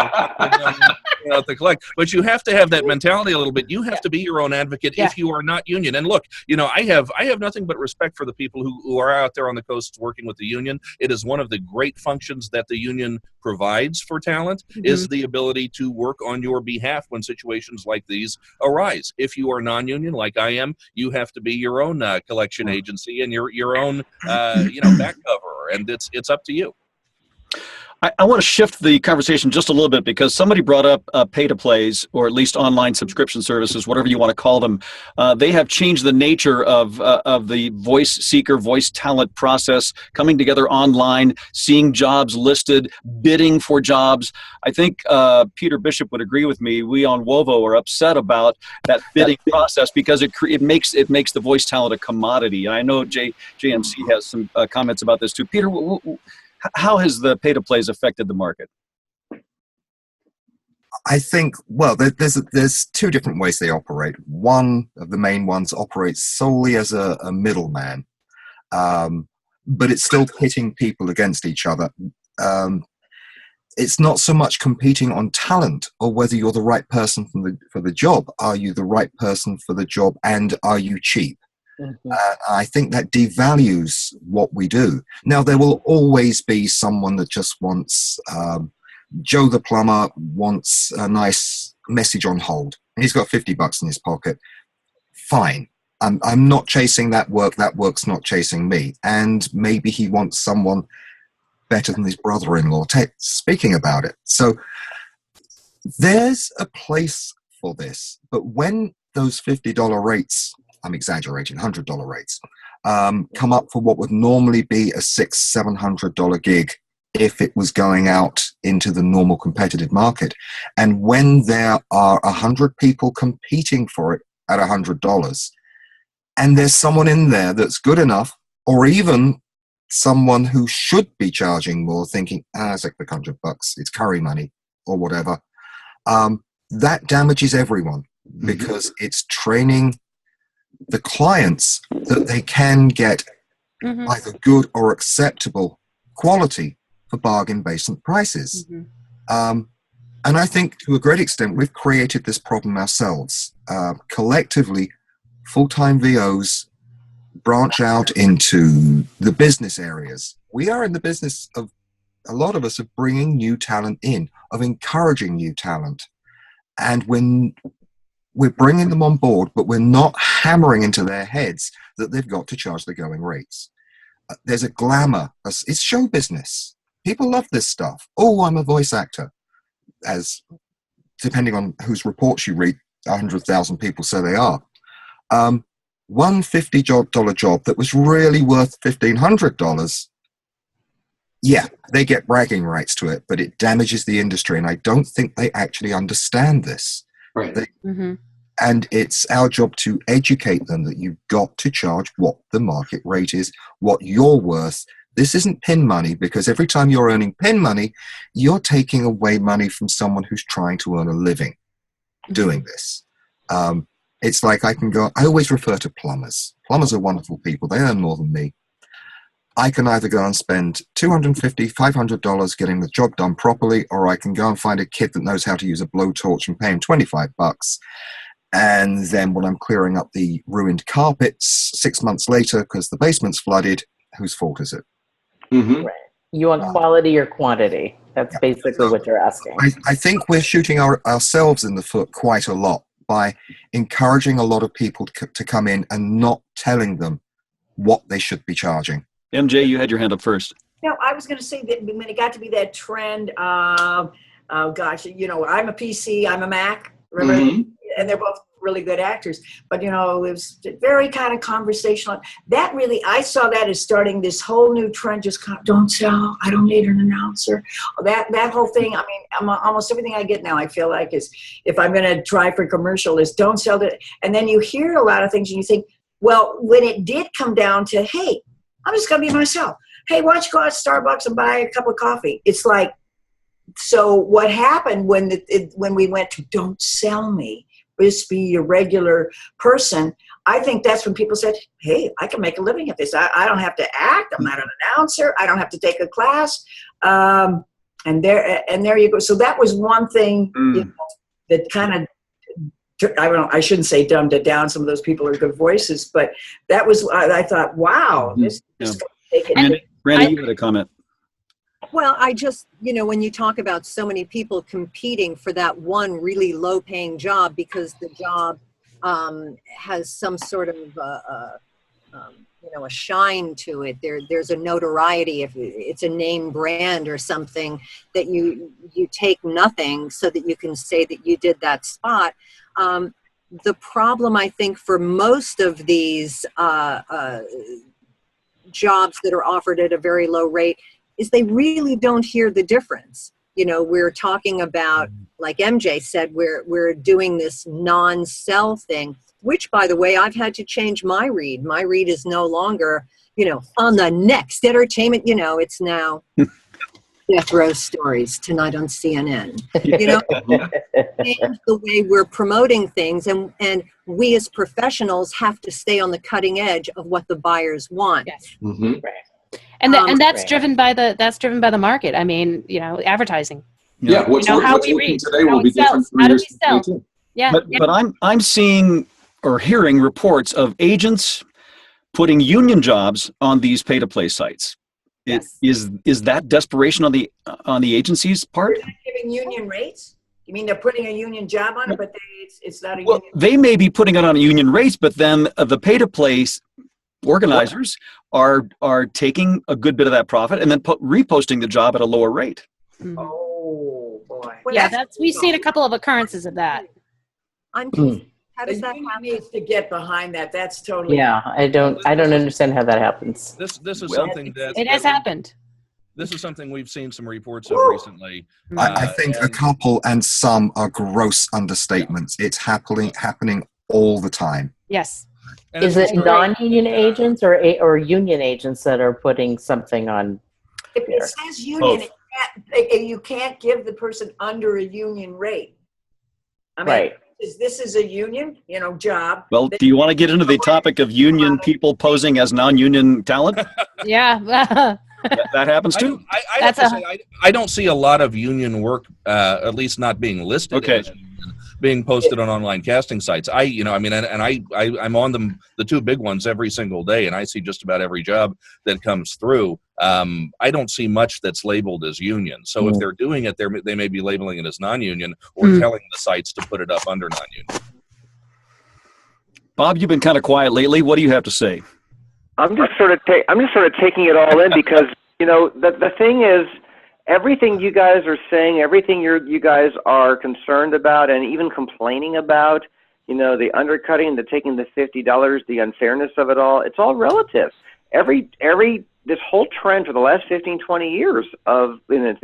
Speaker 8: you know, to collect. But you have to have that mentality a little bit. You have to be your own advocate if you are not union. And look, you know, I have nothing but respect for the people who are out there on the coast working with the union. It is one of the great functions that the union provides for talent is the ability to work on your behalf when situations like these arise. If you are non-union, like I am, you have to be your own collection agency and your own you know, back cover, and it's up to you.
Speaker 3: I want to shift the conversation just a little bit because somebody brought up pay-to-plays, or at least online subscription services, whatever you want to call them. They have changed the nature of the voice seeker, voice talent process, coming together online, seeing jobs listed, bidding for jobs. I think Peter Bishop would agree with me. We on WoVO are upset about that bidding process because it makes the voice talent a commodity. And I know JMC has some comments about this too. Peter, how has the pay-to-plays affected the market?
Speaker 9: I think, well, there's two different ways they operate. One of the main ones operates solely as a middleman, but it's still pitting people against each other. It's not so much competing on talent or whether you're the right person for the job. Are you the right person for the job, and are you cheap? I think that devalues what we do. Now, there will always be someone that just wants, Joe the plumber wants a nice message on hold. He's got $50 in his pocket. Fine. I'm not chasing that work. That work's not chasing me. And maybe he wants someone better than his brother-in-law speaking about it. So there's a place for this. But when those $50 rates, I'm exaggerating, $100 rates, come up for what would normally be a $600-700 gig if it was going out into the normal competitive market. And when there are 100 people competing for it at $100, and there's someone in there that's good enough, or even someone who should be charging more, thinking, it's like $100, it's curry money, or whatever, that damages everyone because it's training the clients that they can get either good or acceptable quality for bargain basement prices. And I think to a great extent, we've created this problem ourselves. Collectively, full-time VOs branch out into the business areas. We are in the business of, a lot of us, of bringing new talent in, of encouraging new talent. And when we're bringing them on board, but we're not hammering into their heads that they've got to charge the going rates. There's a glamour. It's show business. People love this stuff. Oh, I'm a voice actor. As, depending on whose reports you read, 100,000 people say they are. One $50 job that was really worth $1,500, yeah, they get bragging rights to it, but it damages the industry, and I don't think they actually understand this.
Speaker 4: Right.
Speaker 9: And it's our job to educate them that you've got to charge what the market rate is, what you're worth, This isn't pin money, because every time you're earning pin money, you're taking away money from someone who's trying to earn a living doing this. It's like I always refer to plumbers. Plumbers are wonderful people. They earn more than me. I can either go and spend $250, $500 getting the job done properly, or I can go and find a kid that knows how to use a blowtorch and pay him $25. And then when I'm clearing up the ruined carpets 6 months later because the basement's flooded, whose fault is it?
Speaker 2: Right. You want quality or quantity? That's basically what you're asking.
Speaker 9: I think we're shooting ourselves in the foot quite a lot by encouraging a lot of people to come in and not telling them what they should be charging.
Speaker 3: MJ, you had your hand up first.
Speaker 5: No, I was going to say that when it got to be that trend of, oh gosh, you know, I'm a PC, I'm a Mac, remember?
Speaker 4: Mm-hmm.
Speaker 5: And they're both really good actors. But, you know, it was very kind of conversational. That really, I saw that as starting this whole new trend, just kind of, don't sell, I don't need an announcer. That whole thing, I mean, almost everything I get now, I feel like is, if I'm going to try for commercial, is don't sell it. And then you hear a lot of things and you think, well, when it did come down to, hey, I'm just going to be myself. Hey, why don't you go out to Starbucks and buy a cup of coffee? It's like, so what happened when we went to don't sell me, just be your regular person, I think that's when people said, hey, I can make a living at this. I don't have to act. I'm not an announcer. I don't have to take a class. And there you go. So that was one thing you know, that kind of, I shouldn't say dumbed it down. Some of those people are good voices, but that was, I thought, wow, this is going to take it.
Speaker 3: Randy, you had a comment.
Speaker 6: Well, I just, you know, when you talk about so many people competing for that one really low paying job because the job has some sort of, you know, a shine to it. There's a notoriety, if it's a name brand or something, that you take nothing so that you can say that you did that spot. The problem, I think, for most of these jobs that are offered at a very low rate is they really don't hear the difference. You know, we're talking about, like MJ said, we're doing this non-sell thing, which, by the way, I've had to change my read. My read is no longer, you know, on the next entertainment, you know, it's now Death Row Stories tonight on CNN. You know, change the way we're promoting things, and we as professionals have to stay on the cutting edge of what the buyers want.
Speaker 1: Yes.
Speaker 2: Mm-hmm. Right.
Speaker 1: And that's driven by the market. I mean, you know, advertising.
Speaker 4: Yeah, what's working today will be different 3 years from today too.
Speaker 1: Yeah.
Speaker 3: But I'm seeing or hearing reports of agents putting union jobs on these pay-to-play sites.
Speaker 1: Yes.
Speaker 3: Is that desperation on the agency's part?
Speaker 5: They're not giving union rates? You mean they're putting a union job on it, but it's not a
Speaker 3: Well,
Speaker 5: union?
Speaker 3: they may be putting it on union rates, but then the pay-to-play organizers are taking a good bit of that profit and then reposting the job at a lower rate.
Speaker 1: Mm-hmm.
Speaker 5: Oh boy!
Speaker 1: Well, yeah, we've seen a couple of occurrences of that.
Speaker 6: I'm confused. How does
Speaker 5: The
Speaker 6: that
Speaker 5: union
Speaker 6: happen?
Speaker 5: needs to get behind that. That's totally.
Speaker 2: Yeah, I don't understand how that happens.
Speaker 8: This is something that
Speaker 1: It has happened.
Speaker 8: This is something we've seen some reports of recently.
Speaker 9: I think a couple and some are gross understatements. It's happening all the time.
Speaker 1: Yes.
Speaker 8: And
Speaker 2: Is it non-union agents or union agents that are putting something on?
Speaker 5: If it says union, you can't give the person under a union rate. I mean,
Speaker 2: Right.
Speaker 5: this is a union, you know, job.
Speaker 3: Well, do you want to get into the topic of union people posing as non-union talent?
Speaker 1: Yeah.
Speaker 3: That happens too.
Speaker 8: I have to say, I don't see a lot of union work, at least not being listed as union, being posted on online casting sites. I'm on the two big ones every single day, and I see just about every job that comes through. I don't see much that's labeled as union. So if they're doing it, they may be labeling it as non-union or telling the sites to put it up under non-union.
Speaker 3: Bob, you've been kind of quiet lately. What do you have to say?
Speaker 7: I'm just sort of taking it all in because, you know, the thing is, everything you guys are saying, everything you guys are concerned about and even complaining about, you know, the undercutting, the taking the $50, the unfairness of it all, it's all relative. This whole trend for the last 15, 20 years we could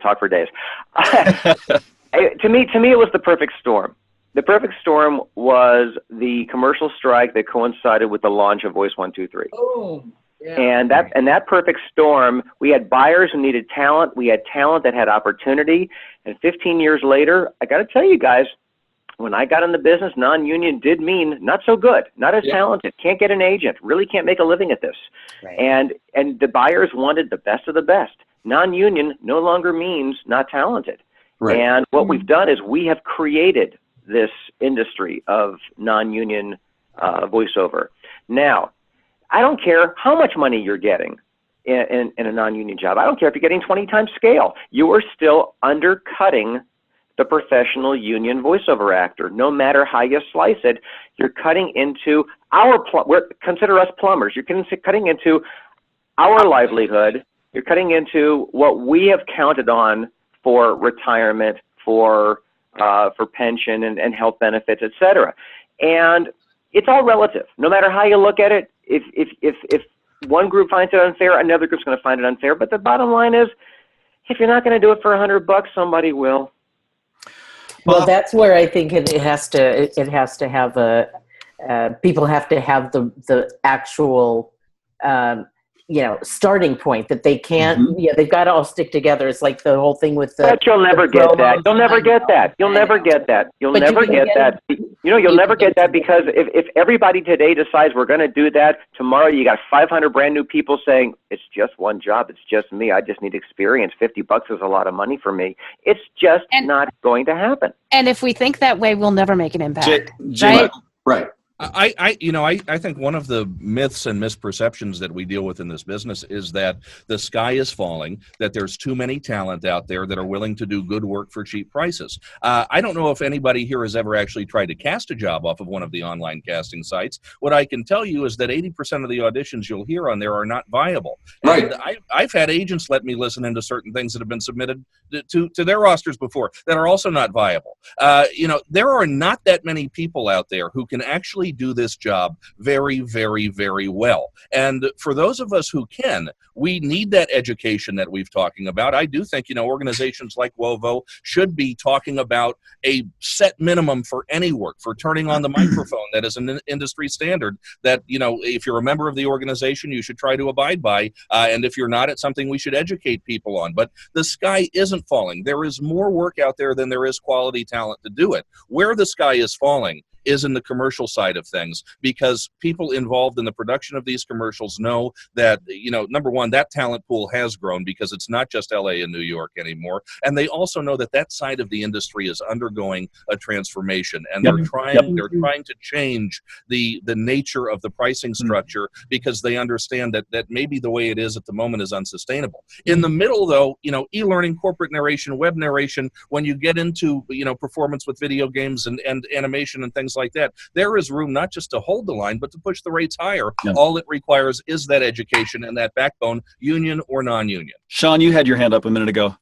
Speaker 7: talk for days. To me, it was the perfect storm. The perfect storm was the commercial strike that coincided with the launch of Voice 1, 2, 3.
Speaker 5: Boom.
Speaker 7: And that perfect storm, we had buyers who needed talent. We had talent that had opportunity. And 15 years later, I got to tell you guys, when I got in the business, non-union did mean not so good, not as talented, can't get an agent, really can't make a living at this.
Speaker 2: Right.
Speaker 7: And the buyers wanted the best of the best. Non-union no longer means not talented.
Speaker 4: Right.
Speaker 7: And what we've done is we have created this industry of non-union voiceover. Now, I don't care how much money you're getting in a non-union job. I don't care if you're getting 20 times scale. You are still undercutting the professional union voiceover actor. No matter how you slice it, you're cutting into consider us plumbers. You're cutting into our livelihood. You're cutting into what we have counted on for retirement, for pension and health benefits, et cetera. And it's all relative. No matter how you look at it, if one group finds it unfair, another group's going to find it unfair. But the bottom line is, if you're not going to do it for $100, somebody will.
Speaker 2: Well, that's where I think it has to have people have to have the actual starting point that they can't. They've got to all stick together. It's like the whole thing with the.
Speaker 7: But you'll never get that. You'll never get that. You'll never get that. You'll never get that. You'll never get that because if everybody today decides we're going to do that, tomorrow you got 500 brand new people saying it's just one job. It's just me. I just need experience. $50 is a lot of money for me. It's just not going to happen.
Speaker 1: And if we think that way, we'll never make an impact.
Speaker 4: Right.
Speaker 8: I think one of the myths and misperceptions that we deal with in this business is that the sky is falling, that there's too many talent out there that are willing to do good work for cheap prices. I don't know if anybody here has ever actually tried to cast a job off of one of the online casting sites. What I can tell you is that 80% of the auditions you'll hear on there are not viable.
Speaker 4: Right.
Speaker 8: And I've had agents let me listen into certain things that have been submitted to their rosters before that are also not viable. There are not that many people out there who can actually do this job very, very, very well. And for those of us who can, we need that education that we've talking about. I do think, organizations like WoVO should be talking about a set minimum for any work, for turning on the microphone that is an industry standard that, if you're a member of the organization, you should try to abide by. And if you're not, it's something we should educate people on. But the sky isn't falling. There is more work out there than there is quality talent to do it. Where the sky is falling is in the commercial side of things, because people involved in the production of these commercials know that, number one, that talent pool has grown because it's not just LA and New York anymore. And they also know that that side of the industry is undergoing a transformation, and they're trying to change the nature of the pricing structure because they understand that maybe the way it is at the moment is unsustainable. In the middle, though, e-learning, corporate narration, web narration, when you get into, performance with video games and animation and things like that, there is room not just to hold the line, but to push the rates higher. Yeah. All it requires is that education and that backbone, union or non-union.
Speaker 3: Sean, you had your hand up a minute ago.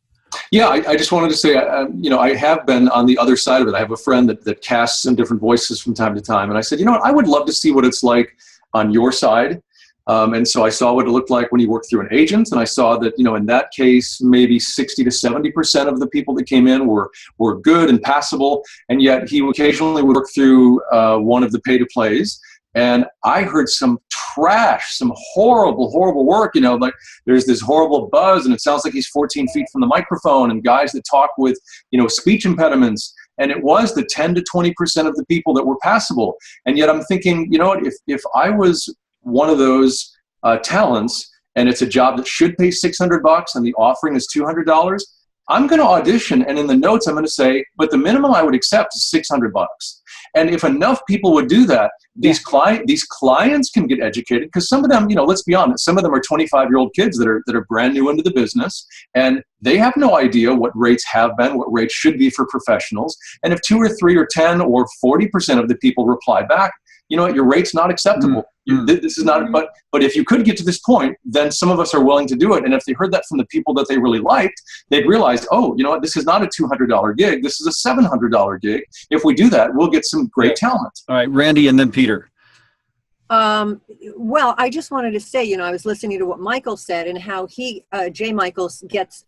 Speaker 4: Yeah, I just wanted to say, I have been on the other side of it. I have a friend that casts in different voices from time to time. And I said, I would love to see what it's like on your side. And so I saw what it looked like when you worked through an agent, and I saw that, in that case, maybe 60 to 70% of the people that came in were good and passable, and yet he occasionally would work through one of the pay-to-plays, and I heard some trash, some horrible, horrible work, like there's this horrible buzz, and it sounds like he's 14 feet from the microphone, and guys that talk with, speech impediments, and it was the 10 to 20% of the people that were passable, and yet I'm thinking, if I was one of those talents, and it's a job that should pay $600 and the offering is $200, I'm going to audition, and in the notes I'm going to say, but the minimum I would accept is $600. And if enough people would do that, these clients can get educated, because some of them, let's be honest, some of them are 25-year-old kids that are brand new into the business, and they have no idea what rates have been, what rates should be for professionals. And if 2 or 3 or 10 or 40% of the people reply back, your rate's not acceptable. This is not, but if you could get to this point, then some of us are willing to do it. And if they heard that from the people that they really liked, they'd realize, this is not a $200 gig. This is a $700 gig. If we do that, we'll get some great talent.
Speaker 3: All right, Randy, and then Peter.
Speaker 6: Well, I just wanted to say, I was listening to what Michael said and how J. Michaels gets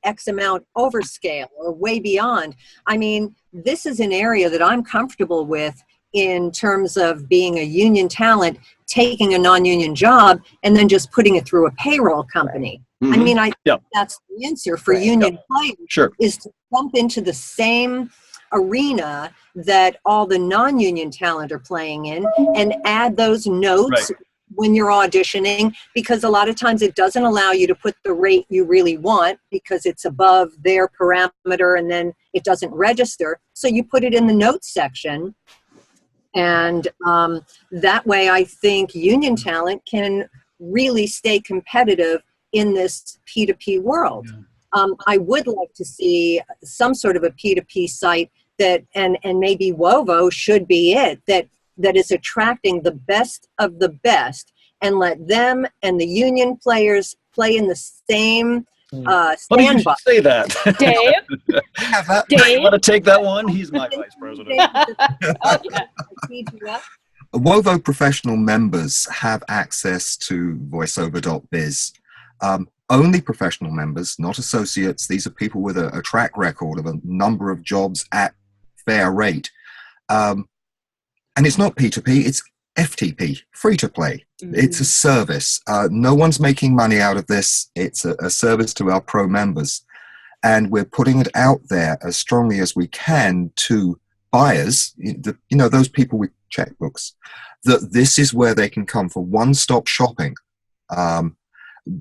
Speaker 6: X amount overscale or way beyond. I mean, this is an area that I'm comfortable with in terms of being a union talent, taking a non-union job and then just putting it through a payroll company.
Speaker 3: Mm-hmm.
Speaker 6: I mean, I
Speaker 3: Yep.
Speaker 6: think that's the answer for
Speaker 2: Right.
Speaker 6: union players
Speaker 3: Sure.
Speaker 6: is to jump into the same arena that all the non-union talent are playing in and add those notes when you're auditioning, because a lot of times it doesn't allow you to put the rate you really want because it's above their parameter and then it doesn't register. So you put it in the notes section. And that way I think union talent can really stay competitive in this P2P world. I would like to see some sort of a P2P site that, and maybe WoVO should be it, that is attracting the best of the best, and let them and the union players play in the same
Speaker 3: Funny you should
Speaker 6: sandbox.
Speaker 3: say that.
Speaker 1: Dave?
Speaker 9: Have that.
Speaker 1: Dave?
Speaker 3: Want to take that one? He's my vice president.
Speaker 9: WoVO professional members have access to voiceover.biz. Only professional members, not associates. These are people with a track record of a number of jobs at fair rate. And it's not P2P, it's FTP, free to play. Mm-hmm. It's a service. No one's making money out of this. It's a service to our pro members. And we're putting it out there as strongly as we can to buyers, those people with checkbooks, that this is where they can come for one-stop shopping.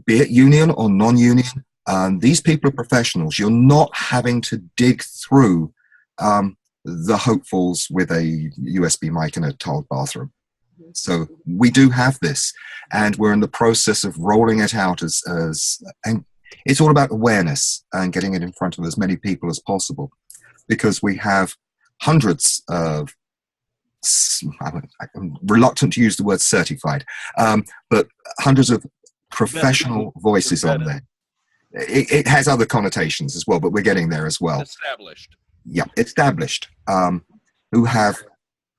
Speaker 9: Be it union or non-union, these people are professionals. You're not having to dig through the hopefuls with a USB mic in a tiled bathroom. So we do have this, and we're in the process of rolling it out and it's all about awareness and getting it in front of as many people as possible, because we have hundreds of, I'm reluctant to use the word certified, but hundreds of professional voices on there. It has other connotations as well, but we're getting there as well.
Speaker 8: Established.
Speaker 9: Yeah, established, who have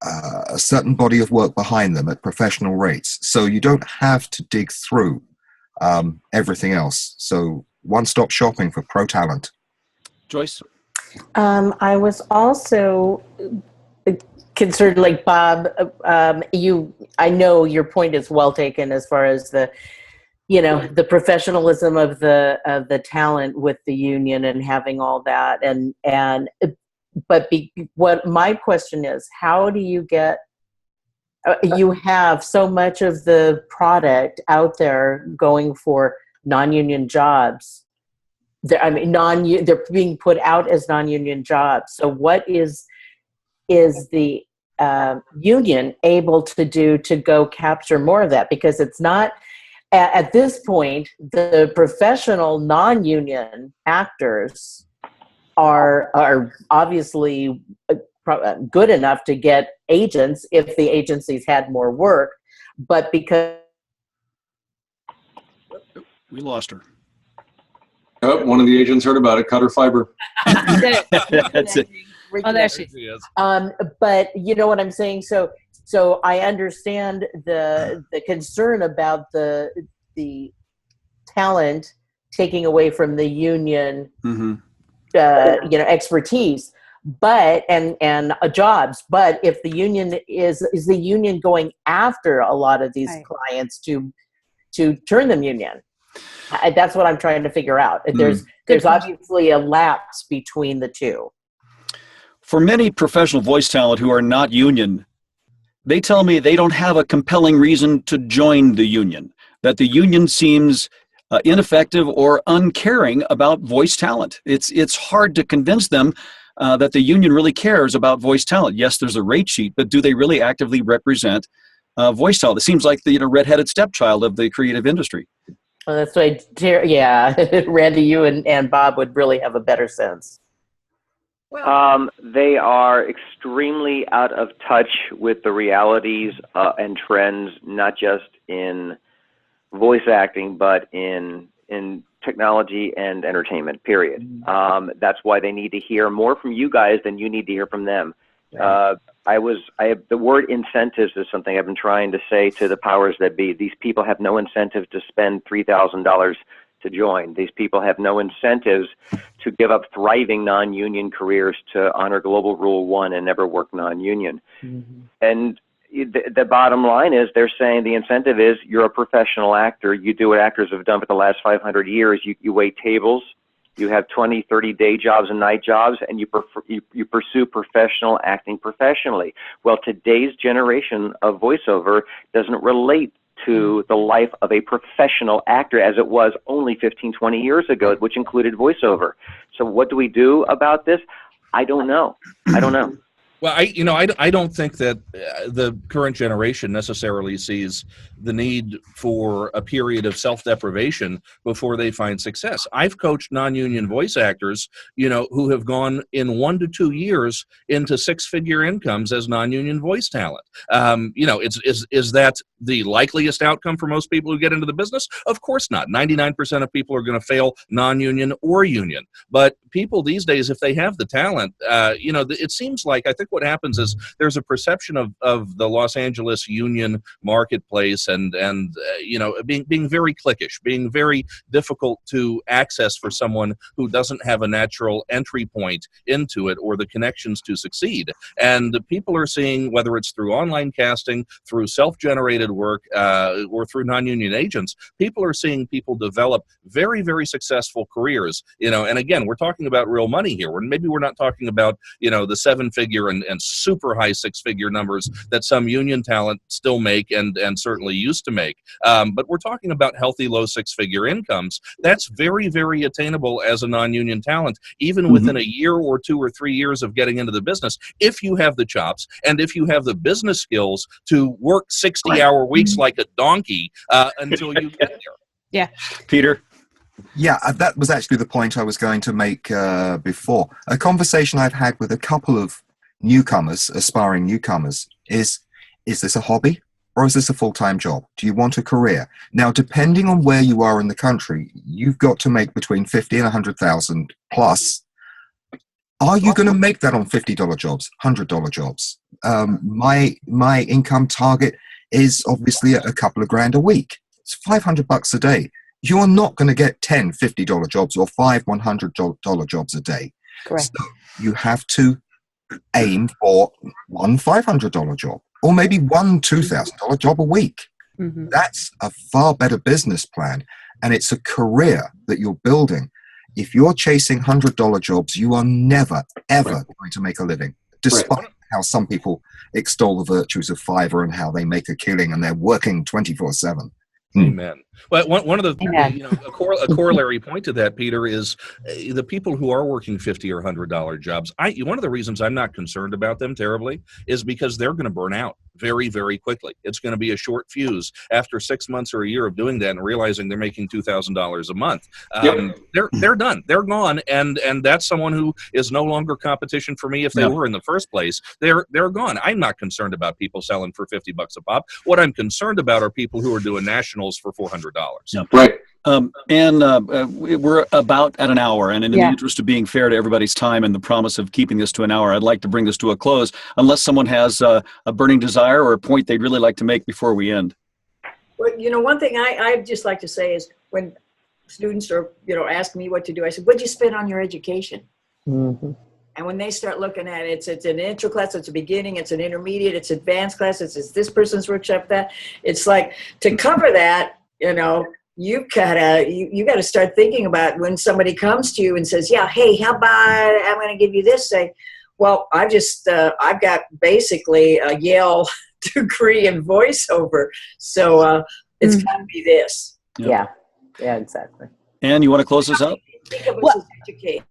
Speaker 9: a certain body of work behind them at professional rates. So you don't have to dig through everything else. So one-stop shopping for pro talent.
Speaker 3: Joyce?
Speaker 2: I was also concerned, like Bob, I know your point is well taken as far as the professionalism of the talent with the union and having all that, what my question is, how do you get, you have so much of the product out there going for non-union jobs. They're being put out as non-union jobs. So what is the union able to do to go capture more of that? Because it's not, at this point, the professional non-union actors are obviously good enough to get agents if the agencies had more work, but because
Speaker 3: we lost her.
Speaker 4: Oh, one of the agents heard about it, cut her fiber.
Speaker 3: That's it.
Speaker 1: Oh, there she
Speaker 8: is.
Speaker 2: But you know what I'm saying? So I understand the concern about the talent taking away from the union,
Speaker 3: Mm-hmm.
Speaker 2: Expertise, but and jobs. But if the union is the union going after a lot of these clients to turn them union? That's what I'm trying to figure out. There's obviously a lapse between the two.
Speaker 3: For many professional voice talent who are not union, they tell me they don't have a compelling reason to join the union, that the union seems ineffective or uncaring about voice talent. It's hard to convince them that the union really cares about voice talent. Yes, there's a rate sheet, but do they really actively represent voice talent? It seems like the redheaded stepchild of the creative industry.
Speaker 2: Well, that's why, Randy, you and Bob would really have a better sense.
Speaker 7: They are extremely out of touch with the realities and trends, not just in voice acting, but in technology and entertainment, period. That's why they need to hear more from you guys than you need to hear from them. The word incentives is something I've been trying to say to the powers that be. These people have no incentive to spend $3,000 to join. These people have no incentives to give up thriving non-union careers to honor Global Rule 1 and never work non-union.
Speaker 2: Mm-hmm.
Speaker 7: And the bottom line is they're saying the incentive is you're a professional actor. You do what actors have done for the last 500 years. You wait tables. You have 20, 30 day jobs and night jobs, and you pursue professional acting professionally. Well, today's generation of voiceover doesn't relate to the life of a professional actor as it was only 15, 20 years ago, which included voiceover. So what do we do about this? I don't know. I don't know.
Speaker 8: Well, I don't think that the current generation necessarily sees the need for a period of self-deprivation before they find success. I've coached non-union voice actors, who have gone in 1 to 2 years into six-figure incomes as non-union voice talent. Is that the likeliest outcome for most people who get into the business? Of course not. 99% of people are going to fail non-union or union. But people these days, if they have the talent, it seems like, I think what happens is there's a perception of the Los Angeles union marketplace and being very cliquish, being very difficult to access for someone who doesn't have a natural entry point into it or the connections to succeed. And people are seeing, whether it's through online casting, through self-generated work, or through non-union agents, people are seeing people develop very, very successful careers. And again, we're talking about real money here. Maybe we're not talking about the seven-figure and super high six-figure numbers that some union talent still make and certainly used to make. But we're talking about healthy low six-figure incomes. That's very, very attainable as a non-union talent, even within a year or 2 or 3 years of getting into the business, if you have the chops and if you have the business skills to work 60-hour weeks like a donkey until you get there.
Speaker 1: Yeah.
Speaker 3: Peter?
Speaker 9: Yeah, that was actually the point I was going to make before. A conversation I've had with a couple of newcomers, aspiring newcomers, is this a hobby or is this a full-time job? Do you want a career? Now, depending on where you are in the country, you've got to make between 50 and 100,000 plus. Are you going to make that on $50 jobs, $100 jobs? My income target is obviously a couple of grand a week. It's $500 a day. You are not going to get 10 $50 jobs or 5 $100 jobs a day.
Speaker 2: Correct.
Speaker 9: So you have to aim for one $500 job or maybe one $2,000 job a week.
Speaker 1: Mm-hmm.
Speaker 9: That's a far better business plan, and it's a career that you're building. If you're chasing $100 jobs, you are never, ever going to make a living, despite how some people extol the virtues of Fiverr and how they make a killing and they're working 24/7.
Speaker 8: Amen. Well, one of the a corollary point to that, Peter, is the people who are working $50 or $100 jobs. One of the reasons I'm not concerned about them terribly is because they're going to burn out very, very quickly. It's going to be a short fuse after 6 months or a year of doing that and realizing they're making $2,000 a month. They're done. They're gone, and that's someone who is no longer competition for me if they were in the first place. They're gone. I'm not concerned about people selling for $50 a pop. What I'm concerned about are people who are doing nationals for $400.
Speaker 4: Right.
Speaker 3: And we're about at an hour, and in the interest of being fair to everybody's time and the promise of keeping this to an hour, I'd like to bring this to a close, unless someone has a burning desire or a point they'd really like to make before we end.
Speaker 5: Well, one thing I'd just like to say is when students are, ask me what to do, I said, what'd you spend on your education?
Speaker 2: Mm-hmm.
Speaker 5: And when they start looking at it, it's an intro class, it's a beginning, it's an intermediate, it's advanced class, it's this person's workshop, that. It's like, to cover that, you gotta start thinking about when somebody comes to you and says, hey, how about I'm going to give you this? Say, well, I've got basically a Yale degree in voiceover, so it's got to be this.
Speaker 2: Yeah, exactly.
Speaker 3: Ann, you want to close this up?
Speaker 5: Think of us as educators.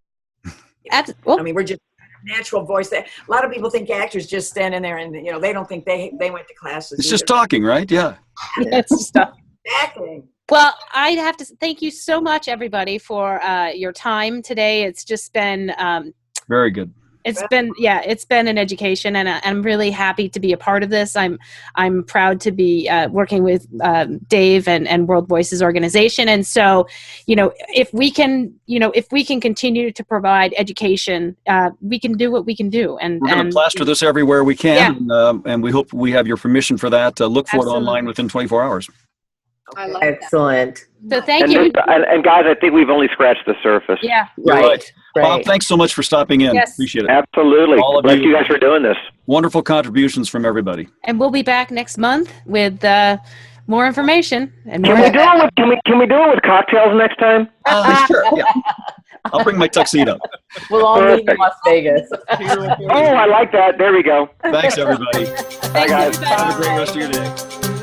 Speaker 1: Well,
Speaker 5: I mean, we're just natural voice. A lot of people think actors just standing there and they don't think they went to classes.
Speaker 3: It's just talking, right? Yeah.
Speaker 1: It's stuff.
Speaker 5: Exactly.
Speaker 1: Well, I'd have to thank you so much, everybody, for your time today. It's just been
Speaker 3: very good.
Speaker 1: It's been an education, and I'm really happy to be a part of this. I'm proud to be working with Dave and World Voices organization, and so if we can continue to provide education, we can do what we can do. And
Speaker 3: we're going to plaster this everywhere we can, and we hope we have your permission for that. Look for it online within 24 hours.
Speaker 6: I love
Speaker 2: Excellent.
Speaker 1: So thank you.
Speaker 7: And guys, I think we've only scratched the surface.
Speaker 1: Yeah.
Speaker 2: Right.
Speaker 3: Bob, thanks so much for stopping in.
Speaker 1: Yes.
Speaker 3: Appreciate it.
Speaker 7: Absolutely.
Speaker 3: All of
Speaker 7: Thank
Speaker 3: you.
Speaker 7: you guys for doing this.
Speaker 3: Wonderful contributions from everybody.
Speaker 1: And we'll be back next month with more information and more.
Speaker 7: Can we do it with cocktails next time?
Speaker 3: Sure. Yeah. I'll bring my tuxedo.
Speaker 2: We'll all meet in Las Vegas.
Speaker 7: Oh, I like that. There we go.
Speaker 3: Thanks, everybody.
Speaker 7: Bye, guys.
Speaker 3: Have a great rest of your day.